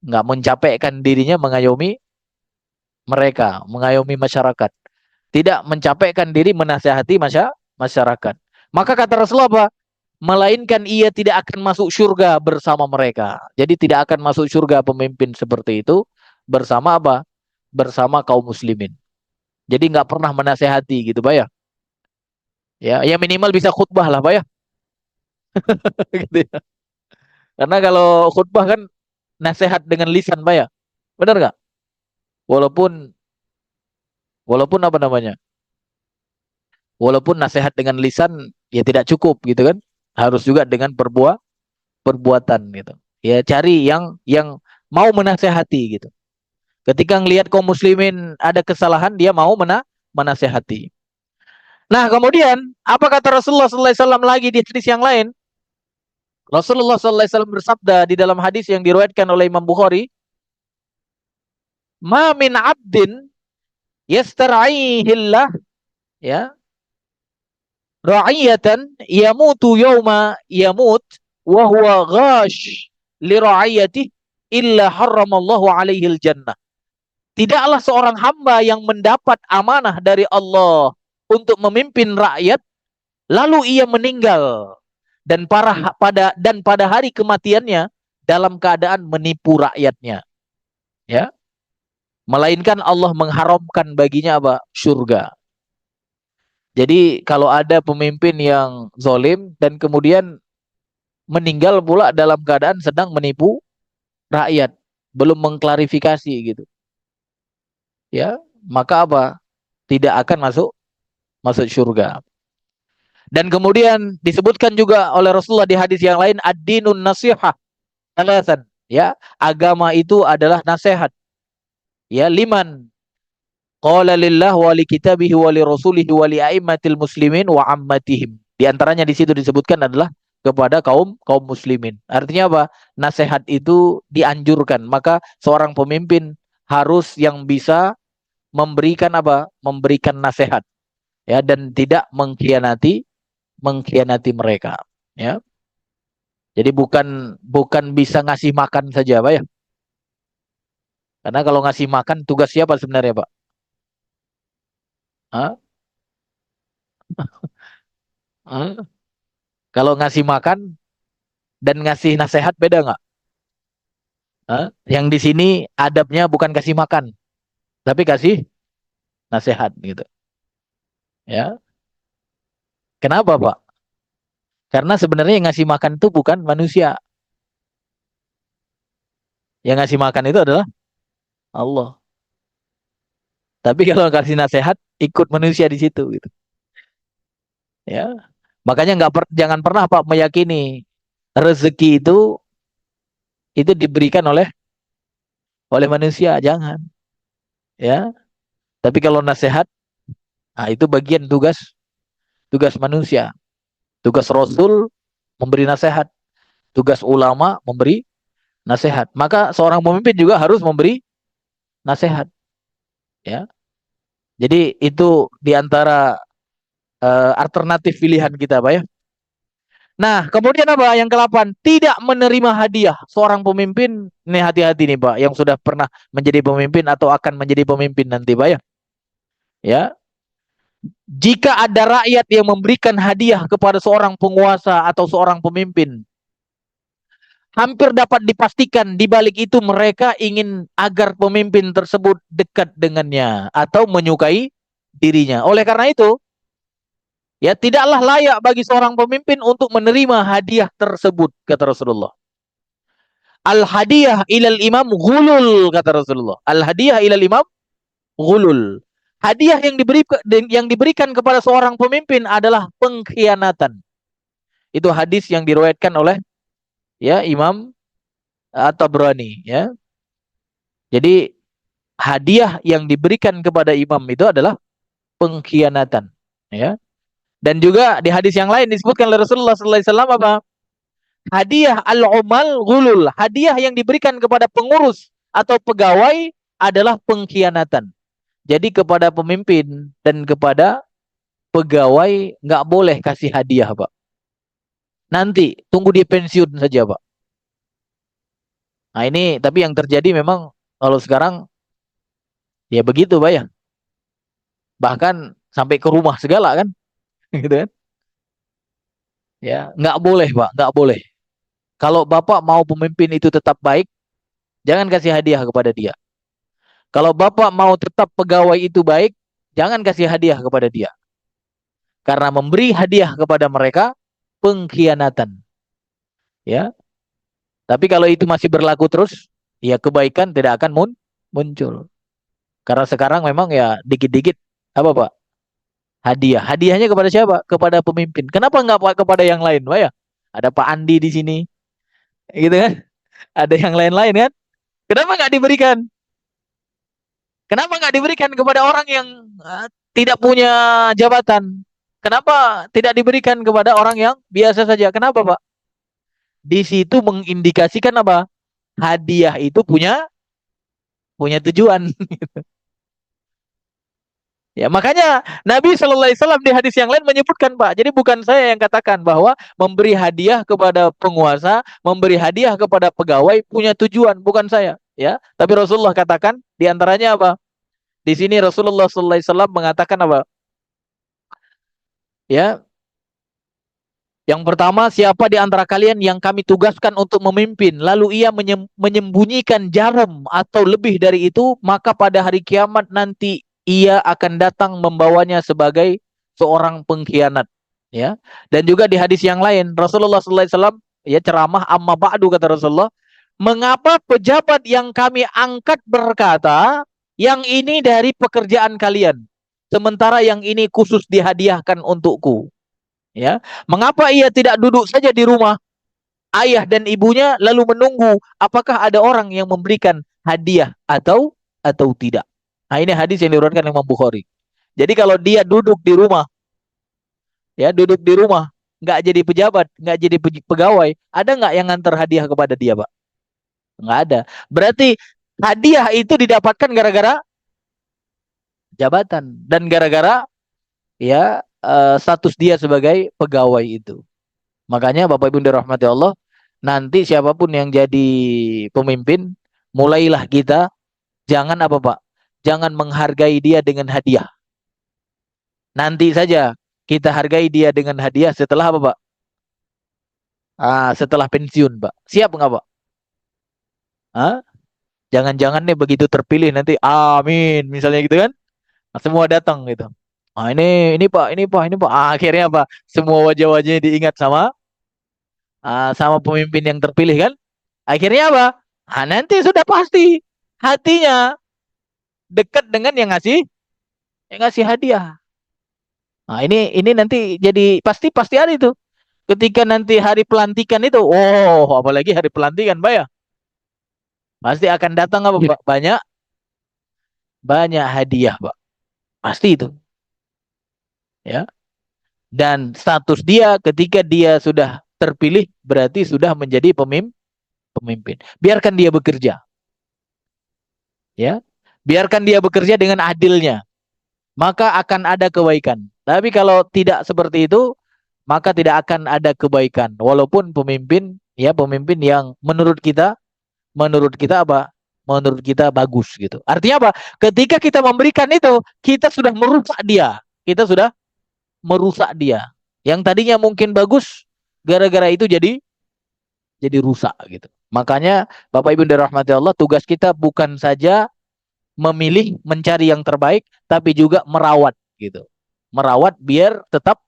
Nggak mencapekkan dirinya mengayomi mereka, mengayomi masyarakat. Tidak mencapekkan diri menasehati masyarakat. Maka kata Rasulullah apa? Melainkan ia tidak akan masuk surga bersama mereka. Jadi tidak akan masuk surga pemimpin seperti itu bersama apa? Bersama kaum muslimin. Jadi nggak pernah menasehati gitu, Pak ya. Ya minimal bisa khutbah lah, Pak ya. Gitu ya. Karena kalau khutbah kan nasihat dengan lisan, Pak ya. Benar nggak? Walaupun walaupun apa namanya? Walaupun nasihat dengan lisan ya tidak cukup gitu kan. Harus juga dengan perbuatan gitu. Ya cari yang mau menasehati gitu. Ketika ngelihat kaum muslimin ada kesalahan, dia mau menasehati. Nah, kemudian apa kata Rasulullah SAW lagi di hadis yang lain? Rasulullah SAW bersabda di dalam hadis yang diriwayatkan oleh Imam Bukhari, "Ma min 'abdin yastar'ihillah ya ra'iyatan yamutu yawma yamut wa huwa ghash li ra'iyatihi illa harramallahu alaihi al-jannah." Tidaklah seorang hamba yang mendapat amanah dari Allah untuk memimpin rakyat, lalu ia meninggal dan pada hari kematiannya dalam keadaan menipu rakyatnya, ya. Melainkan Allah mengharamkan baginya apa? Surga. Jadi kalau ada pemimpin yang zolim dan kemudian meninggal pula dalam keadaan sedang menipu rakyat, belum mengklarifikasi gitu, ya, maka apa? Tidak akan masuk masuk surga. Dan kemudian disebutkan juga oleh Rasulullah di hadis yang lain, ad-dinun nasihah. Alasan, ya, agama itu adalah nasihat. Ya, liman qala lillah wa li kitabihi wa li rasulihi wa li a'immatil muslimin wa ammatihim. Di antaranya di situ disebutkan adalah kepada kaum kaum muslimin. Artinya apa? Nasihat itu dianjurkan. Maka seorang pemimpin harus yang bisa memberikan apa? Memberikan nasihat, ya, dan tidak mengkhianati mereka, ya. Jadi bukan bukan bisa ngasih makan saja, Pak ya. Karena kalau ngasih makan tugas siapa sebenarnya, Pak? Hah? Hah? Kalau ngasih makan dan ngasih nasihat beda nggak? Hah? Yang di sini adabnya bukan kasih makan, tapi kasih nasihat gitu. Ya. Kenapa, Pak? Karena sebenarnya yang ngasih makan itu bukan manusia. Yang ngasih makan itu adalah Allah. Tapi kalau kasih nasihat ikut manusia di situ gitu. Ya. Makanya jangan pernah Pak meyakini rezeki itu diberikan oleh manusia, jangan, ya. Tapi kalau nasihat, nah itu bagian tugas tugas manusia. Tugas Rasul memberi nasihat, tugas ulama memberi nasihat. Maka seorang pemimpin juga harus memberi nasihat, ya. Jadi itu diantara alternatif pilihan kita, Pak ya. Nah, kemudian apa? Yang ke-8, tidak menerima hadiah. Seorang pemimpin, ini hati-hati nih Pak, yang sudah pernah menjadi pemimpin atau akan menjadi pemimpin nanti Pak ya. Ya, jika ada rakyat yang memberikan hadiah kepada seorang penguasa atau seorang pemimpin, hampir dapat dipastikan di balik itu mereka ingin agar pemimpin tersebut dekat dengannya atau menyukai dirinya. Oleh karena itu, Ya, tidaklah layak bagi seorang pemimpin untuk menerima hadiah tersebut, kata Rasulullah. Al hadiah ilal imam ghulul, kata Rasulullah. Al hadiah ilal imam ghulul. Hadiah yang diberikan kepada seorang pemimpin adalah pengkhianatan. Itu hadis yang diriwayatkan oleh ya Imam At-Tabrani, ya. Jadi hadiah yang diberikan kepada imam itu adalah pengkhianatan, ya. Dan juga di hadis yang lain disebutkan oleh Rasulullah sallallahu alaihi wasallam apa? Hadiah al-umal ghulul. Hadiah yang diberikan kepada pengurus atau pegawai adalah pengkhianatan. Jadi kepada pemimpin dan kepada pegawai nggak boleh kasih hadiah, Pak. Nanti tunggu dia pensiun saja, Pak. Nah ini tapi yang terjadi memang kalau sekarang ya begitu, Pak ya. Bahkan sampai ke rumah segala kan, gitu kan? Ya nggak boleh, Pak, nggak boleh. Kalau Bapak mau pemimpin itu tetap baik, jangan kasih hadiah kepada dia. Kalau Bapak mau tetap pegawai itu baik, jangan kasih hadiah kepada dia. Karena memberi hadiah kepada mereka pengkhianatan. Ya. Tapi kalau itu masih berlaku terus, ya kebaikan tidak akan muncul. Karena sekarang memang ya dikit-dikit apa Pak? Hadiah. Hadiahnya kepada siapa? Kepada pemimpin. Kenapa nggak Pak kepada yang lain, Pak ya? Ada Pak Andi di sini, gitu kan? Ada yang lain-lain kan? Kenapa nggak diberikan? Kenapa nggak diberikan kepada orang yang tidak punya jabatan? Kenapa tidak diberikan kepada orang yang biasa saja? Kenapa, Pak? Di situ mengindikasikan apa? Hadiah itu punya punya tujuan. Ya, makanya Nabi Shallallahu Alaihi Wasallam di hadis yang lain menyebutkan, Pak. Jadi bukan saya yang katakan bahwa memberi hadiah kepada penguasa, memberi hadiah kepada pegawai punya tujuan, bukan saya. Ya, tapi Rasulullah katakan di antaranya apa? Di sini Rasulullah Shallallahu Alaihi Wasallam mengatakan apa? Ya, yang pertama, siapa di antara kalian yang kami tugaskan untuk memimpin, lalu ia menyembunyikan jarum atau lebih dari itu, maka pada hari kiamat nanti ia akan datang membawanya sebagai seorang pengkhianat. Ya, dan juga di hadis yang lain, Rasulullah SAW ya ceramah amma ba'du kata Rasulullah, mengapa pejabat yang kami angkat berkata, yang ini dari pekerjaan kalian, sementara yang ini khusus dihadiahkan untukku. Ya, mengapa ia tidak duduk saja di rumah ayah dan ibunya lalu menunggu apakah ada orang yang memberikan hadiah atau tidak. Nah, ini hadis yang diriwayatkan oleh Imam Bukhari. Jadi kalau dia duduk di rumah, ya duduk di rumah, nggak jadi pejabat, nggak jadi pegawai, ada nggak yang ngantar hadiah kepada dia, Pak? Nggak ada. Berarti hadiah itu didapatkan gara-gara jabatan dan gara-gara ya status dia sebagai pegawai itu. Makanya Bapak Ibu dirahmati Allah, nanti siapapun yang jadi pemimpin, mulailah kita jangan apa Pak? Jangan menghargai dia dengan hadiah. Nanti saja kita hargai dia dengan hadiah setelah apa Pak? Setelah pensiun Pak. Siap nggak Pak? Ah, jangan-jangan nih begitu terpilih nanti, amin, misalnya gitu kan? Semua datang gitu. Ini Pak, ini Pak, ini Pak. Akhirnya apa? Semua wajah-wajahnya diingat sama pemimpin yang terpilih kan? Akhirnya apa? Nanti sudah pasti hatinya dekat dengan yang ngasih hadiah. Nah, ini nanti jadi pasti hari itu. Ketika nanti hari pelantikan itu, oh, apalagi hari pelantikan, Pak ya. Pasti akan datang apa, Pak? Banyak banyak hadiah, Pak. Pasti itu, ya. Dan status dia ketika dia sudah terpilih berarti sudah menjadi pemimpin. Biarkan dia bekerja, ya. Biarkan dia bekerja dengan adilnya, maka akan ada kebaikan. Tapi kalau tidak seperti itu, maka tidak akan ada kebaikan. Walaupun pemimpin, ya pemimpin yang menurut kita apa? Menurut kita bagus gitu. Artinya apa? Ketika kita memberikan itu, kita sudah merusak dia. Kita sudah merusak dia. Yang tadinya mungkin bagus, gara-gara itu jadi rusak gitu. Makanya Bapak Ibu dirahmati Allah, tugas kita bukan saja memilih mencari yang terbaik, tapi juga merawat gitu. Merawat biar tetap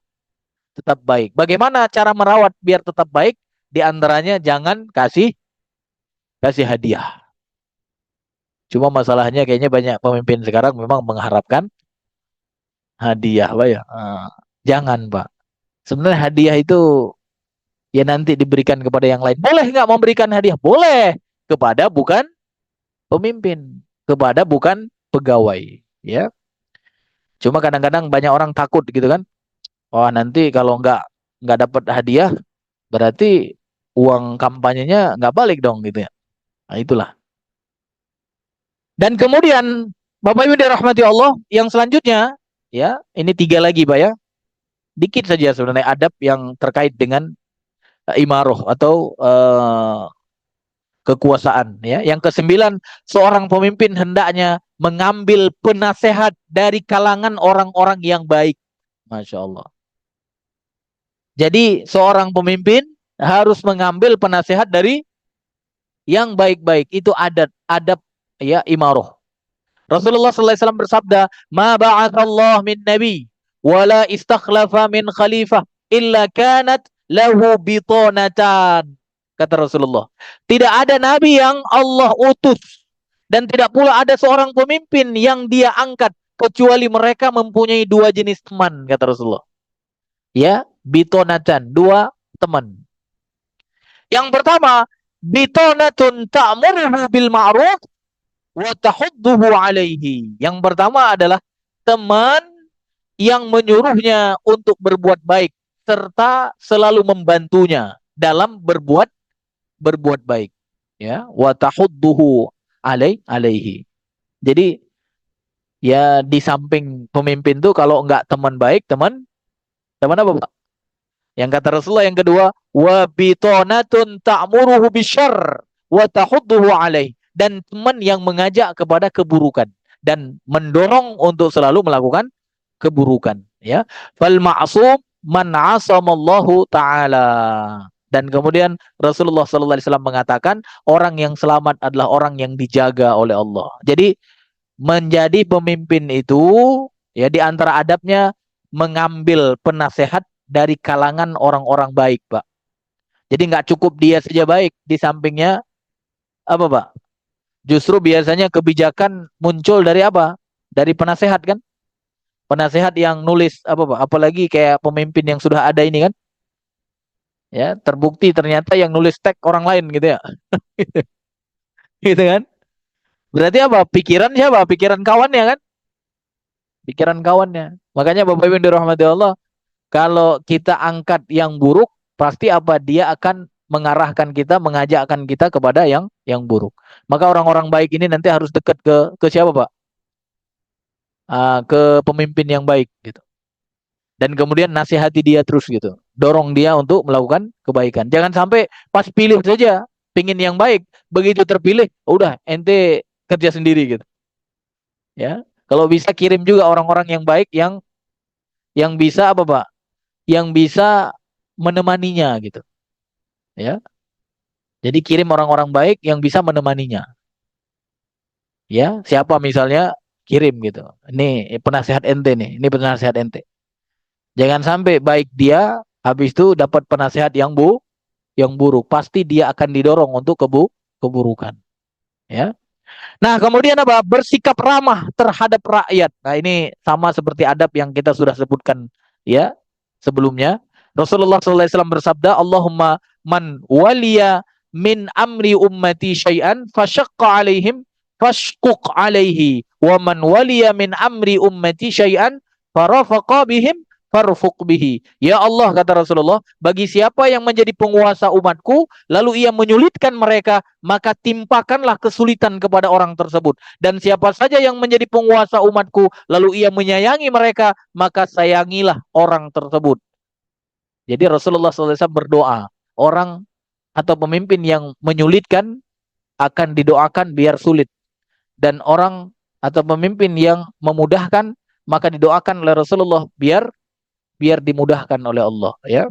tetap baik. Bagaimana cara merawat biar tetap baik? Di antaranya jangan kasih hadiah. Cuma masalahnya kayaknya banyak pemimpin sekarang memang mengharapkan hadiah, Pak ya. Jangan, Pak. Sebenarnya hadiah itu ya nanti diberikan kepada yang lain. Boleh nggak memberikan hadiah? Boleh. Kepada bukan pemimpin. Kepada bukan pegawai. Ya. Cuma kadang-kadang banyak orang takut gitu kan. Wah, nanti kalau nggak dapat hadiah, berarti uang kampanyenya nggak balik dong gitu ya. Nah, itulah. Dan kemudian Bapak Ibu dirahmati Allah, yang selanjutnya ya, ini 3 lagi Pak ya. Dikit saja sebenarnya adab yang terkait dengan imaroh atau kekuasaan ya. Yang kesembilan, seorang pemimpin hendaknya mengambil penasehat dari kalangan orang-orang yang baik. Masya Allah. Jadi seorang pemimpin harus mengambil penasehat dari yang baik-baik. Itu adab ya imaroh. Rasulullah SAW bersabda, "Ma ba'athallah min nabi wala istakhlafa min khalifah illa kanat lahu bitonatan." Kata Rasulullah, tidak ada nabi yang Allah utus dan tidak pula ada seorang pemimpin yang dia angkat kecuali mereka mempunyai 2 jenis teman, kata Rasulullah. Ya, bitonatan, 2 teman. Yang pertama, bitonatun ta'muruhu bil ma'ruf wa tahudduhu alaihi. Yang pertama adalah teman yang menyuruhnya untuk berbuat baik serta selalu membantunya dalam berbuat baik. Ya, wa tahudduhu alaihi. Jadi ya di samping pemimpin tuh kalau enggak teman baik, teman apa, Pak? Yang kata Rasulullah yang kedua, wa bitonatun ta'muruhu bisyarr wa tahudduhu alaihi. Dan teman yang mengajak kepada keburukan dan mendorong untuk selalu melakukan keburukan, ya. Fal ma'sum man 'asamallahu taala. Dan kemudian Rasulullah sallallahu alaihi wasallam mengatakan orang yang selamat adalah orang yang dijaga oleh Allah. Jadi menjadi pemimpin itu ya di antara adabnya mengambil penasehat dari kalangan orang-orang baik, Pak. Jadi nggak cukup dia saja baik, di sampingnya apa, Pak? Justru biasanya kebijakan muncul dari apa? Dari penasehat kan? Penasehat yang nulis apa, Pak? Apalagi kayak pemimpin yang sudah ada ini kan? Ya, terbukti ternyata yang nulis teks orang lain gitu ya. Gitu kan? Berarti apa? Pikiran siapa? Pikiran kawannya kan? Pikiran kawannya. Makanya Bapak Ibu yang dirahmati Allah, kalau kita angkat yang buruk, pasti apa? Dia akan mengarahkan kita, mengajakkan kita kepada yang buruk. Maka orang-orang baik ini nanti harus dekat ke siapa, Pak? Ke pemimpin yang baik gitu. Dan kemudian nasihati dia terus gitu. Dorong dia untuk melakukan kebaikan. Jangan sampai pas pilih saja pingin yang baik, begitu terpilih, udah ente kerja sendiri gitu. Ya. Kalau bisa kirim juga orang-orang yang baik yang bisa apa, Pak? Yang bisa menemaninya gitu. Ya. Jadi kirim orang-orang baik yang bisa menemaninya. Ya, siapa misalnya kirim gitu. Ini penasehat ente nih, ini penasehat ente. Jangan sampai baik dia habis itu dapat penasehat yang buruk. Pasti dia akan didorong untuk keburukan. Ya. Nah, kemudian apa? Bersikap ramah terhadap rakyat. Nah, ini sama seperti adab yang kita sudah sebutkan ya sebelumnya. Rasulullah SAW bersabda, Allahumma man waliya min amri ummati syai'an fasyaqqa alaihim fashquq alaihi wa man waliya min amri ummati syai'an farafaqa bihim farfuq bihi. Ya Allah, kata Rasulullah, bagi siapa yang menjadi penguasa umatku lalu ia menyulitkan mereka, maka timpakanlah kesulitan kepada orang tersebut. Dan siapa saja yang menjadi penguasa umatku lalu ia menyayangi mereka, maka sayangilah orang tersebut. Jadi Rasulullah SAW berdoa, orang atau pemimpin yang menyulitkan akan didoakan biar sulit. Dan orang atau pemimpin yang memudahkan, maka didoakan oleh Rasulullah biar dimudahkan oleh Allah, ya.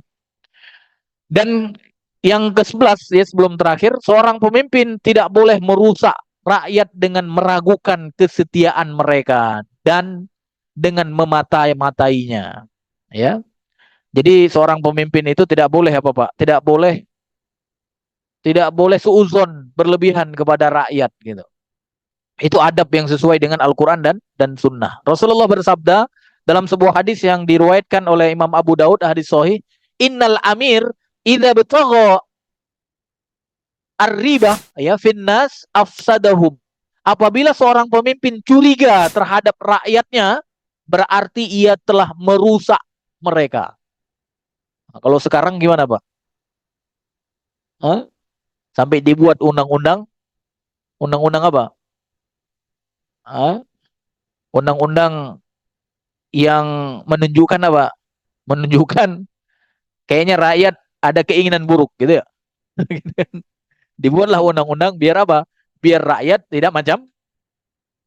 Dan yang ke-11 ya sebelum terakhir, seorang pemimpin tidak boleh merusak rakyat dengan meragukan kesetiaan mereka dan dengan mematai-matainya, ya. Jadi seorang pemimpin itu tidak boleh apa Pak? Tidak boleh suuzon berlebihan kepada rakyat gitu. Itu adab yang sesuai dengan Al-Quran dan Sunnah. Rasulullah bersabda dalam sebuah hadis yang diriwayatkan oleh Imam Abu Daud, hadis sahih, Innal amir idza betagha ar-riba ya finnas afsadahum. Apabila seorang pemimpin curiga terhadap rakyatnya, berarti ia telah merusak mereka. Nah, kalau sekarang gimana Pak? Hah? Sampai dibuat undang-undang, undang-undang apa? Hah? Undang-undang yang menunjukkan apa? Menunjukkan kayaknya rakyat ada keinginan buruk gitu ya. Dibuatlah undang-undang biar apa? Biar rakyat tidak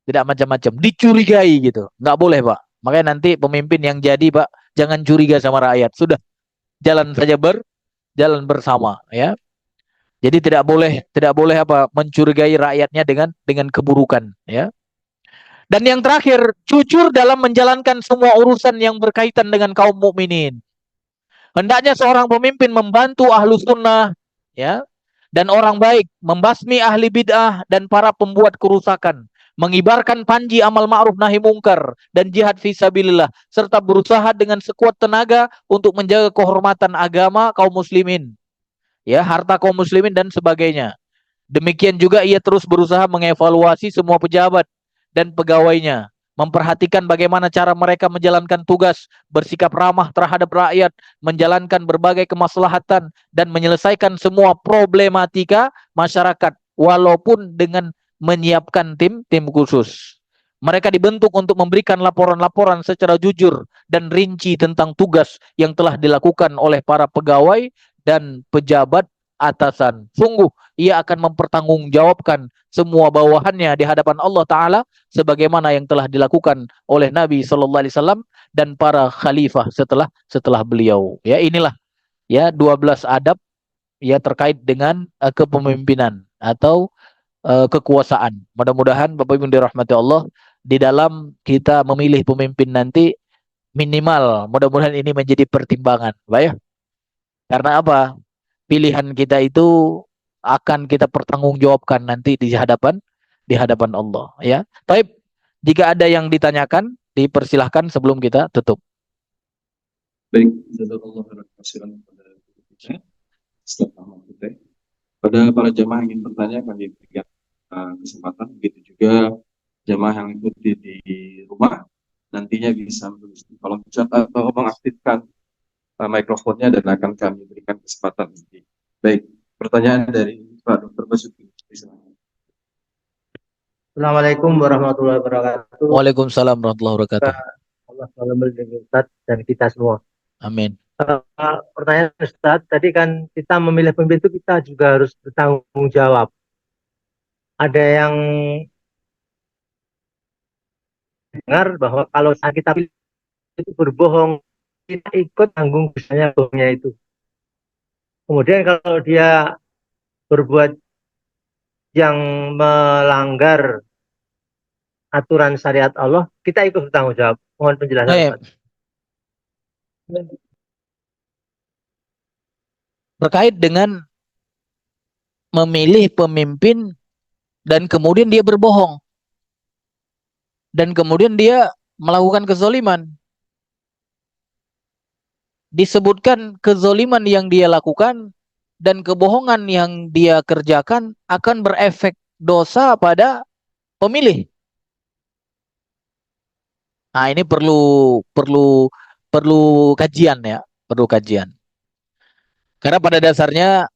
macam-macam, dicurigai gitu. Nggak boleh Pak. Makanya nanti pemimpin yang jadi Pak, jangan curiga sama rakyat. Sudah jalan saja jalan bersama ya. Jadi tidak boleh apa mencurigai rakyatnya dengan keburukan ya. Dan yang terakhir, jujur dalam menjalankan semua urusan yang berkaitan dengan kaum mukminin. Hendaknya seorang pemimpin membantu ahlu sunnah, ya, dan orang baik, membasmi ahli bid'ah dan para pembuat kerusakan, mengibarkan panji amal ma'ruf nahi mungkar dan jihad fisabilillah, serta berusaha dengan sekuat tenaga untuk menjaga kehormatan agama kaum muslimin, ya, harta kaum muslimin dan sebagainya. Demikian juga ia terus berusaha mengevaluasi semua pejabat dan pegawainya, memperhatikan bagaimana cara mereka menjalankan tugas, bersikap ramah terhadap rakyat, menjalankan berbagai kemaslahatan, dan menyelesaikan semua problematika masyarakat, walaupun dengan menyiapkan tim khusus. Mereka dibentuk untuk memberikan laporan-laporan secara jujur dan rinci tentang tugas yang telah dilakukan oleh para pegawai dan pejabat atasan. Sungguh ia akan mempertanggungjawabkan semua bawahannya di hadapan Allah Ta'ala sebagaimana yang telah dilakukan oleh Nabi Sallallahu Alaihi Wasallam dan para khalifah setelah beliau. Ya, inilah ya 12 adab ya terkait dengan kepemimpinan atau kekuasaan. Mudah-mudahan Bapak Ibu dirahmati Allah, di dalam kita memilih pemimpin nanti minimal mudah-mudahan ini menjadi pertimbangan, Pak ya. Karena apa? Pilihan kita itu akan kita pertanggungjawabkan nanti di hadapan Allah ya. Baik, jika ada yang ditanyakan dipersilahkan sebelum kita tutup. Baik, jazakallahu khairan kepada kita. Pada para jamaah yang ingin bertanya kami berikan kesempatan, begitu juga jamaah yang ikuti di rumah nantinya bisa menulis di kolom chat atau mengaktifkan mikrofonnya dan akan kami berikan kesempatan. Baik, pertanyaan dari Pak Dr. Basuki. Assalamualaikum warahmatullahi wabarakatuh. Waalaikumsalam warahmatullahi wabarakatuh. Allah selalu melindungi Ustaz dan kita semua. Amin. Pertanyaan Ustaz, tadi kan kita memilih pemimpin itu kita juga harus bertanggung jawab. Ada yang dengar bahwa kalau kita pilih itu berbohong, kita ikut tanggung misalnya bohongnya itu. Kemudian kalau dia berbuat yang melanggar aturan syariat Allah, kita ikut bertanggung jawab. Mohon penjelasan. Terkait dengan memilih pemimpin dan kemudian dia berbohong dan kemudian dia melakukan kezoliman, disebutkan kezoliman yang dia lakukan dan kebohongan yang dia kerjakan akan berefek dosa pada pemilih. Nah, ini perlu kajian ya, perlu kajian. Karena pada dasarnya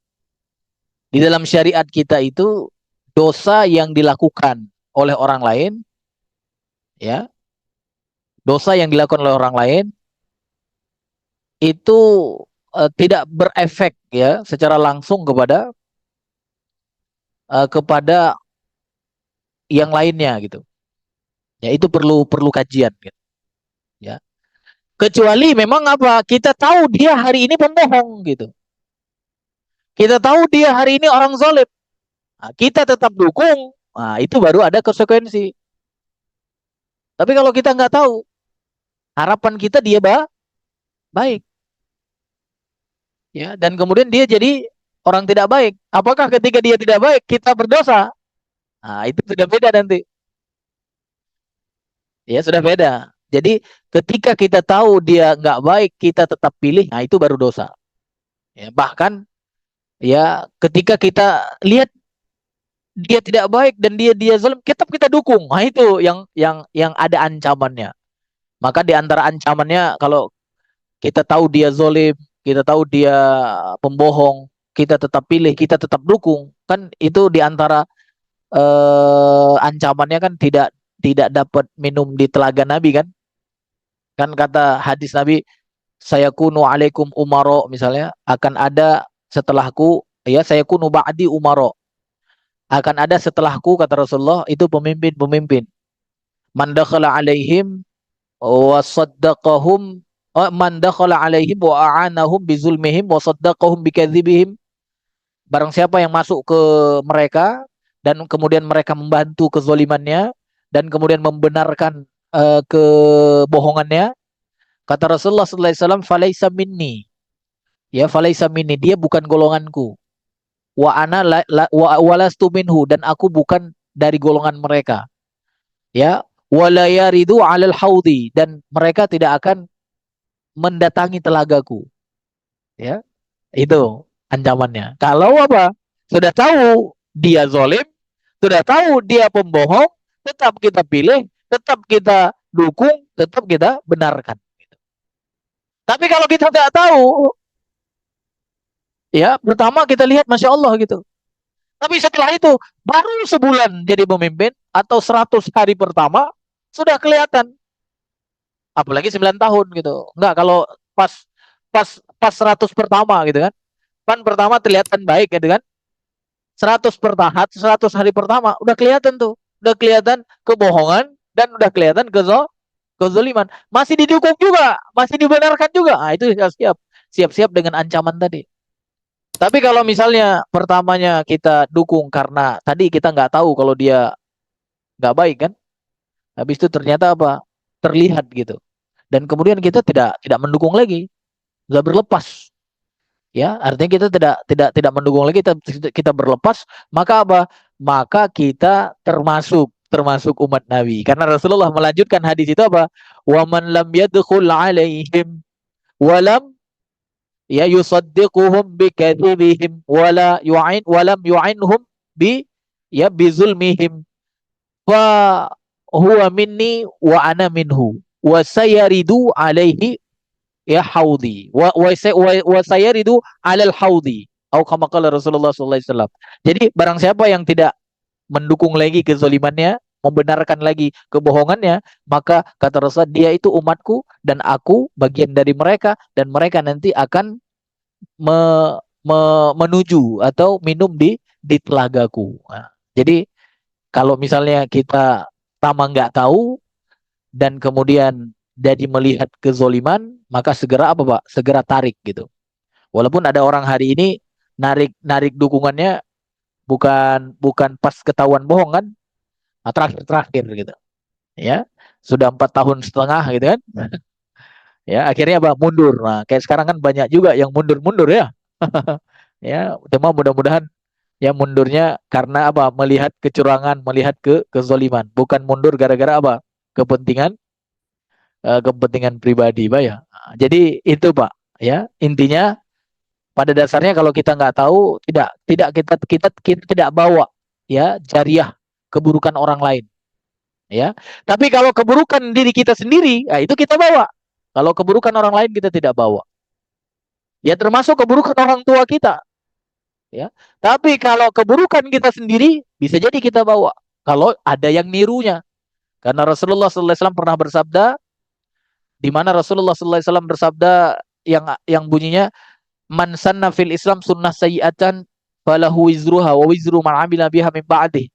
di dalam syariat kita itu dosa yang dilakukan oleh orang lain, ya, dosa yang dilakukan oleh orang lain itu tidak berefek ya secara langsung kepada yang lainnya gitu. Ya, itu perlu kajian gitu. Ya. Kecuali memang apa? Kita tahu dia hari ini pembohong gitu. Kita tahu dia hari ini orang zalim. Nah, kita tetap dukung. Nah, itu baru ada konsekuensi. Tapi kalau kita nggak tahu, harapan kita dia baik. Ya, dan kemudian dia jadi orang tidak baik. Apakah ketika dia tidak baik kita berdosa? Nah, itu sudah beda nanti. Ya, sudah beda. Jadi ketika kita tahu dia nggak baik, kita tetap pilih, nah itu baru dosa. Ya, bahkan ya ketika kita lihat dia tidak baik dan dia zalim, tetap kita dukung. Nah itu yang ada ancamannya. Maka di antara ancamannya kalau kita tahu dia zalim, kita tahu dia pembohong, kita tetap pilih, kita tetap dukung. Kan itu di antara ancamannya kan tidak dapat minum di telaga Nabi kan? Kan kata hadis Nabi, saya kunu alaikum umaro misalnya akan ada setelahku, ya saya kunu ba'di umaro, akan ada setelahku kata Rasulullah itu pemimpin-pemimpin. Man dakhala alaihim wa saddaqahum, man dakhala alaihim wa a'anahum bizulmihim wa saddaqahum bikadzibihim. Barang siapa yang masuk ke mereka dan kemudian mereka membantu kezolimannya dan kemudian membenarkan kebohongannya, kata Rasulullah sallallahu alaihi wasallam, falaisa minni. Ya, falaisa minni, dia bukan golonganku. Wa ana walastu minhu, dan aku bukan dari golongan mereka. Ya, wala yaridu 'alal haudi, dan mereka tidak akan mendatangi telagaku. Ya, itu ancamannya. Kalau apa? Sudah tahu dia zalim, sudah tahu dia pembohong, tetap kita pilih, tetap kita dukung, tetap kita benarkan. Tapi kalau kita tidak tahu, ya pertama kita lihat Masya Allah gitu. Tapi setelah itu, baru sebulan jadi pemimpin, atau 100 hari pertama, sudah kelihatan. Apalagi 9 tahun gitu. Enggak, kalau pas pas pas 100 pertama gitu kan. Kan pertama terlihat kan baik gitu kan. 100 pertama, 100 hari pertama udah kelihatan tuh. Udah kelihatan kebohongan dan udah kelihatan kezoliman. Masih didukung juga, masih dibenarkan juga. Ah itu siap-siap. Siap-siap dengan ancaman tadi. Tapi kalau misalnya pertamanya kita dukung karena tadi kita nggak tahu kalau dia nggak baik kan. Habis itu ternyata apa? Terlihat gitu. Dan kemudian kita tidak mendukung lagi. Sudah berlepas. Ya, artinya kita tidak mendukung lagi, kita berlepas, maka apa? Maka kita termasuk umat Nabi. Karena Rasulullah melanjutkan hadis itu apa? Wa man lam yadkhul alaihim walam ya yusaddiquhum bikadzibihim walam yu'inhum bi ya bizulmihim fa huwa minni wa ana minhu wa sayaridu alaihi ya haudi wa sayaridu alal haudi atau kama qala Rasulullah sallallahu alaihi wasallam. Jadi barang siapa yang tidak mendukung lagi kezalimannya, membenarkan lagi kebohongannya, maka kata Rasulullah dia itu umatku dan aku bagian dari mereka dan mereka nanti akan me, menuju atau minum di telagaku. Nah, jadi kalau misalnya kita pertama nggak tahu dan kemudian jadi melihat kezoliman, maka segera apa Pak? Segera tarik gitu. Walaupun ada orang hari ini narik dukungannya bukan bukan pas ketahuan bohong kan, nah, terakhir gitu. Ya, sudah 4 tahun setengah gitu kan. Ya, akhirnya apa? Mundur. Nah, kayak sekarang kan banyak juga yang mundur-mundur ya. Ya, cuma mudah-mudahan ya mundurnya karena apa? Melihat kecurangan, melihat kezoliman, bukan mundur gara-gara apa? Kepentingan kepentingan pribadi, Pak ya. Nah, jadi itu Pak, ya intinya pada dasarnya kalau kita nggak tahu, tidak kita tidak bawa ya jariah keburukan orang lain, ya. Tapi kalau keburukan diri kita sendiri, nah, itu kita bawa. Kalau keburukan orang lain kita tidak bawa. Ya termasuk keburukan orang tua kita, ya. Tapi kalau keburukan kita sendiri bisa jadi kita bawa. Kalau ada yang nirunya, karena Rasulullah SAW pernah bersabda, di mana Rasulullah SAW bersabda yang bunyinya man sanna fil Islam sunnah sayyi'atan falahu wizruha wa wizru man amila biha min ba'dih.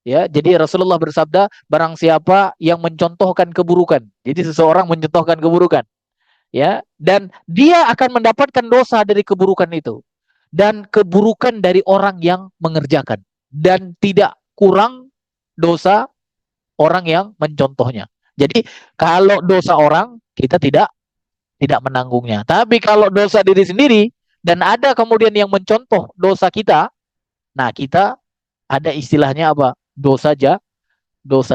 Ya, jadi Rasulullah bersabda barang siapa yang mencontohkan keburukan. Jadi seseorang mencontohkan keburukan, ya, dan dia akan mendapatkan dosa dari keburukan itu dan keburukan dari orang yang mengerjakan dan tidak kurang dosa orang yang mencontohnya. Jadi kalau dosa orang kita tidak menanggungnya. Tapi kalau dosa diri sendiri dan ada kemudian yang mencontoh dosa kita, nah kita ada istilahnya apa? Dosa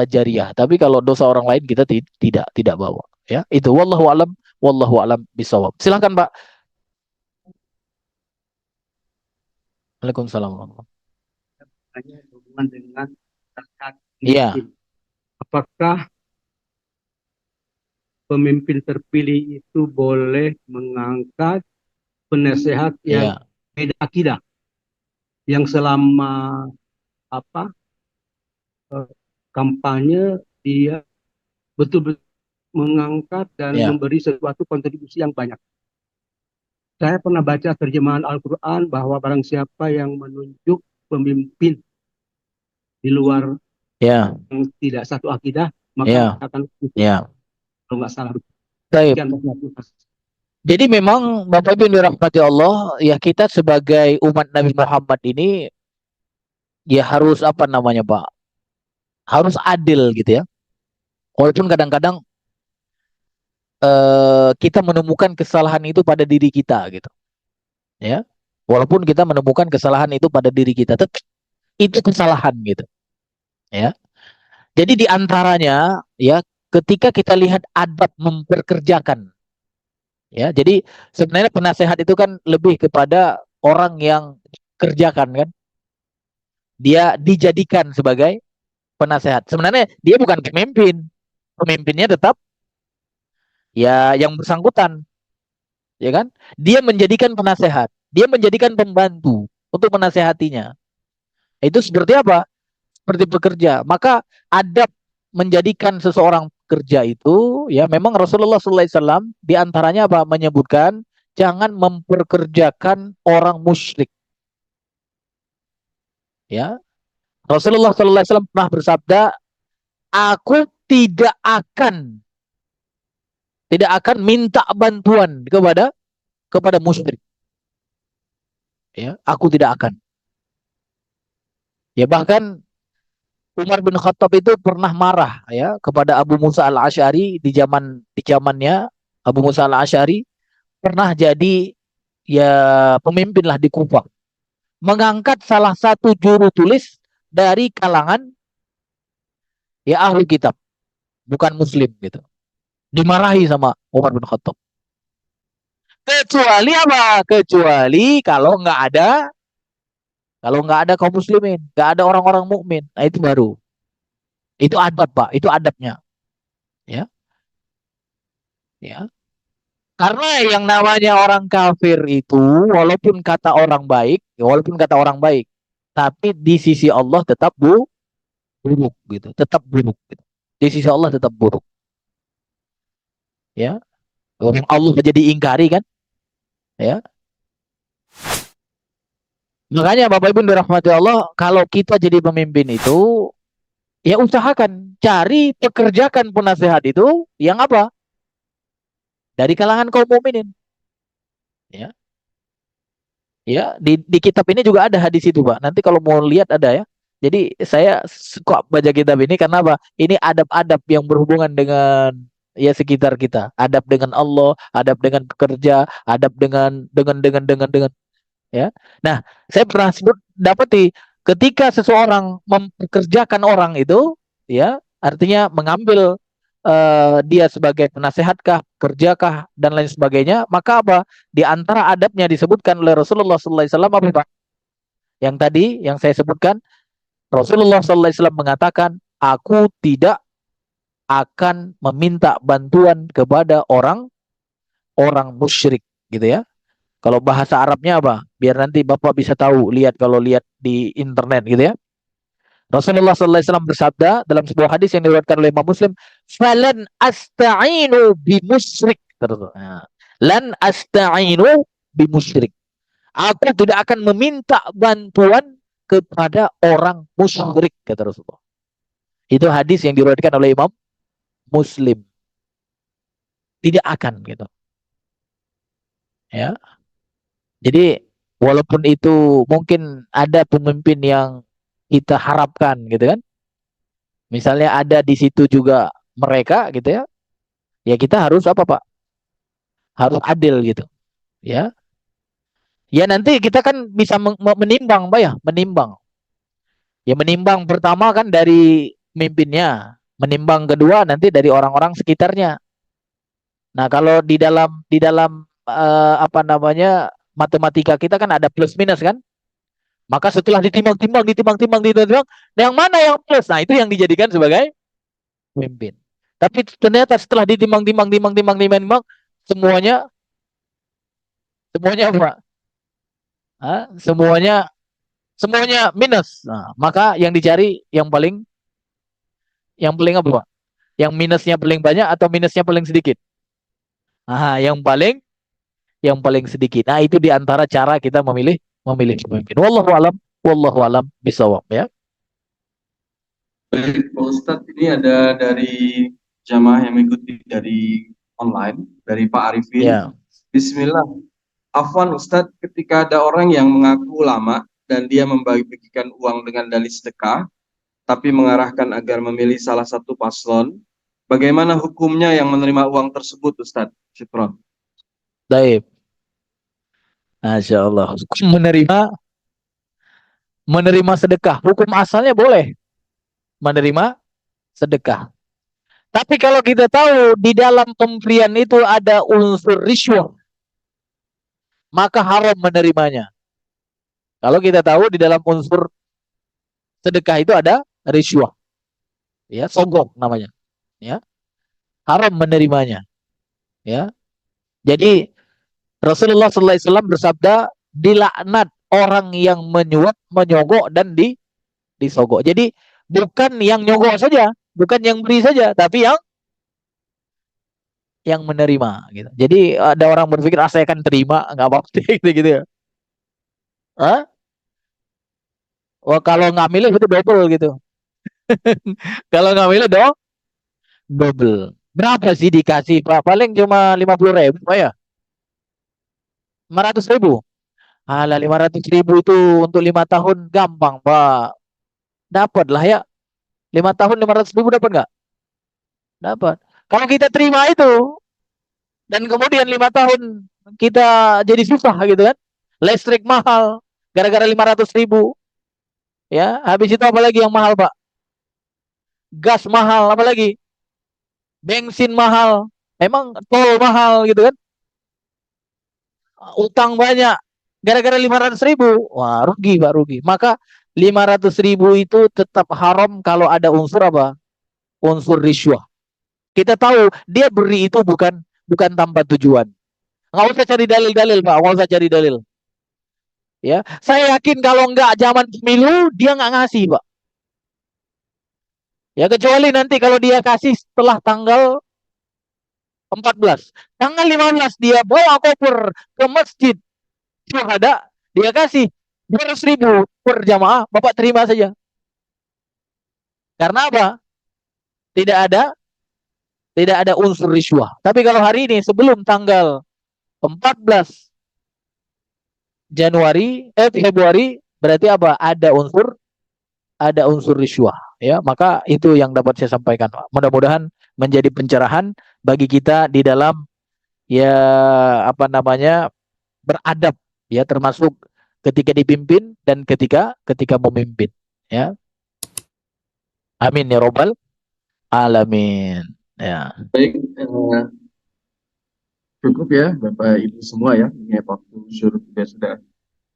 jariah. Tapi kalau dosa orang lain kita tidak bawa. Ya, itu wallahu alam bisawab. Silakan, Pak. Waalaikumsalam. Hanya hubungan dengan zakat Iya, miskin. Apakah pemimpin terpilih itu boleh mengangkat penasehat yang iya, beda akidah, yang selama apa kampanye dia betul-betul mengangkat dan iya, memberi sesuatu kontribusi yang banyak. Saya pernah baca terjemahan Al-Quran bahwa barang siapa yang menunjuk pemimpin di luar iya, yang tidak satu akidah, maka iya, akan itu iya. kalau nggak salah. Baik. Sekian, Pak. Jadi memang Bapak Ibu yang dirahmati Allah, ya kita sebagai umat Nabi Muhammad ini ya harus apa namanya, Pak? Harus adil gitu ya. Walaupun kadang-kadang kita menemukan kesalahan itu pada diri kita gitu, ya. Walaupun kita menemukan kesalahan itu pada diri kita, tetap itu kesalahan gitu, ya. Jadi di antaranya ya ketika kita lihat adab memperkerjakan, ya. Jadi sebenarnya penasehat itu kan lebih kepada orang yang kerjakan kan. Dia dijadikan sebagai penasehat. Sebenarnya dia bukan pemimpin. Pemimpinnya tetap ya yang bersangkutan, ya kan? Dia menjadikan penasehat. Dia menjadikan pembantu untuk menasehatinya. Itu seperti apa? Seperti pekerja. Maka adab menjadikan seseorang pekerja itu ya memang Rasulullah SAW di antaranya apa? Menyebutkan jangan memperkerjakan orang musyrik. Ya, Rasulullah SAW pernah bersabda, aku tidak akan minta bantuan kepada musyrik. Ya, aku tidak akan. Ya bahkan Umar bin Khattab itu pernah marah ya kepada Abu Musa al-Asy'ari di zamannya Abu Musa al-Asy'ari pernah jadi ya pemimpin lah di Kufah, mengangkat salah satu juru tulis dari kalangan ya ahli kitab, bukan muslim gitu. Dimarahi sama Umar bin Khattab. Kecuali apa? Kecuali kalau nggak ada kaum muslimin, nggak ada orang-orang mukmin. Nah, itu baru. Itu adab, Pak. Itu adabnya. Ya, ya. Karena yang namanya orang kafir itu, walaupun kata orang baik, tapi di sisi Allah tetap buruk gitu, tetap buruk. Gitu. Di sisi Allah tetap buruk. Ya, orang Allah jadi ingkari kan? Ya. Makanya Bapak Ibu dirahmati Allah, kalau kita jadi pemimpin itu, ya usahakan cari pekerjakan penasehat itu yang apa? Dari kalangan kaum mukminin. Ya. Ya, di kitab ini juga ada hadis itu, Pak. Nanti kalau mau lihat ada ya. Jadi saya suka baca kitab ini karena apa? Ini adab-adab yang berhubungan dengan ya sekitar kita. Adab dengan Allah, adab dengan pekerja, adab dengan ya. Nah, saya pernah sebut dapat ketika seseorang mempekerjakan orang itu ya, artinya mengambil dia sebagai penasehatkah, kerjakah dan lain sebagainya, maka apa? Di antara adabnya disebutkan oleh Rasulullah sallallahu alaihi wasallam apa, Pak? Yang tadi yang saya sebutkan, Rasulullah sallallahu alaihi wasallam mengatakan, "Aku tidak akan meminta bantuan kepada orang musyrik," gitu ya. Kalau bahasa Arabnya apa? Biar nanti Bapak bisa tahu, kalau lihat di internet gitu ya. Rasulullah sallallahu alaihi wasallam bersabda dalam sebuah hadis yang diriwayatkan oleh Imam Muslim, "Falan asta'inu bimusyrik." Nah, lan asta'inu bimusyrik. Aku tidak akan meminta bantuan kepada orang musyrik, kata Rasulullah. Itu hadis yang diriwayatkan oleh Imam Muslim. Tidak akan gitu. Ya. Jadi walaupun itu mungkin ada pemimpin yang kita harapkan gitu kan. Misalnya ada di situ juga mereka gitu ya. Ya kita harus apa, Pak? Harus adil gitu. Ya. Ya nanti kita kan bisa menimbang, Pak ya, menimbang. Ya menimbang pertama kan dari pemimpinnya, menimbang kedua nanti dari orang-orang sekitarnya. Nah, kalau di dalam apa namanya matematika kita kan ada plus minus kan? Maka setelah ditimbang, yang mana yang plus? Nah, itu yang dijadikan sebagai pemimpin. Tapi ternyata setelah ditimbang, semuanya semuanya apa? Semuanya minus. Nah, maka yang dicari yang paling apa, Pak? Yang minusnya paling banyak atau minusnya paling sedikit? Ah, yang paling sedikit. Nah, itu di antara cara kita memilih memilih pemimpin. Wallahu alam bisawab ya. Baik, Pak Ustadz, ini ada dari jamaah yang mengikuti dari online, dari Pak Arifin. Ya. Bismillah. Afwan Ustadz, ketika ada orang yang mengaku ulama dan dia membagikan uang dengan dalih sedekah, tapi mengarahkan agar memilih salah satu paslon, bagaimana hukumnya yang menerima uang tersebut, Ustadz? Syukron. Baik. Masya Allah. Menerima sedekah. Hukum asalnya boleh menerima sedekah. Tapi kalau kita tahu di dalam pemberian itu ada unsur riswah, maka haram menerimanya. Kalau kita tahu di dalam unsur sedekah itu ada riswah, ya, sogok namanya, ya, haram menerimanya, ya. Jadi Rasulullah SAW bersabda, dilaknat orang yang menyuap, menyogok dan disogok. Jadi bukan yang nyogok saja, bukan yang beri saja, tapi yang menerima gitu. Jadi ada orang berpikir saya akan terima nggak apa-apa gitu gitu ya. Hah? Wah, kalau nggak milih itu double gitu. Kalau nggak milih double. Berapa sih dikasih Pak? Paling cuma 50.000 Pak ya? 500.000. Alah 500.000 itu untuk 5 tahun gampang Pak. Dapat lah ya. 5 tahun 500.000 dapat nggak? Dapat. Kalau kita terima itu dan kemudian 5 tahun kita jadi susah gitu kan? Listrik mahal gara-gara 500.000. Ya, habis itu apa lagi yang mahal Pak? Gas mahal, apa lagi? Bensin mahal. Emang tol mahal gitu kan? Utang banyak. Gara-gara 500.000. Wah, rugi Pak, rugi. Maka 500.000 itu tetap haram kalau ada unsur apa? Unsur riswah. Kita tahu dia beri itu bukan tanpa tujuan. Nggak usah cari dalil-dalil Pak, nggak usah cari dalil. Ya, saya yakin kalau nggak zaman pemilu dia nggak ngasih Pak. Ya kecuali nanti kalau dia kasih setelah tanggal 14. Tanggal 15 dia bawa koper ke masjid syuhada, dia kasih 200.000 per jamaah, Bapak terima saja. Karena apa? Tidak ada unsur riswah. Tapi kalau hari ini sebelum tanggal 14 Februari berarti apa? Ada unsur riswah, ya. Maka itu yang dapat saya sampaikan. Mudah-mudahan menjadi pencerahan bagi kita di dalam, ya, apa namanya, beradab, ya, termasuk ketika dipimpin dan ketika memimpin, ya. Amin ya robbal alamin, ya. Baik, cukup ya Bapak Ibu semua ya. Ini waktu syuruh juga sudah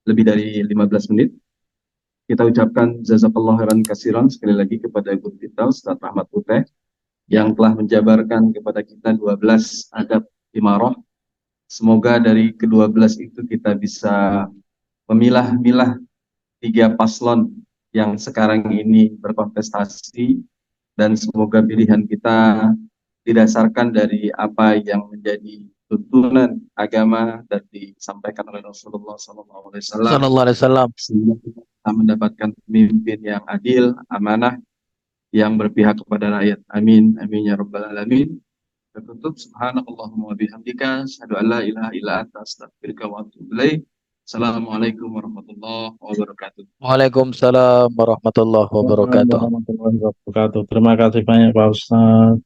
lebih dari 15 menit. Kita ucapkan jazakallah khairan kasiran sekali lagi kepada guru kita Ustaz Rahmat Puteh yang telah menjabarkan kepada kita 12 adab imarah. Semoga dari ke-12 itu kita bisa memilah-milah 3 paslon yang sekarang ini berkontestasi, dan semoga pilihan kita didasarkan dari apa yang menjadi tuntunan agama dan disampaikan oleh Rasulullah SAW, Sallallahu alaihi wasallam. sehingga kita mendapatkan pemimpin yang adil, amanah, yang berpihak kepada rakyat. Amin, amin ya rabbal alamin. Tertutup, subhanakallahumma wa bihamdika, asyhadu an la ilaha illa anta, astaghfiruka wa atubu ilaik. Assalamualaikum warahmatullahi wabarakatuh. Waalaikumsalam warahmatullahi wabarakatuh. Warahmatullahi wabarakatuh. Terima kasih banyak Pak Ustaz.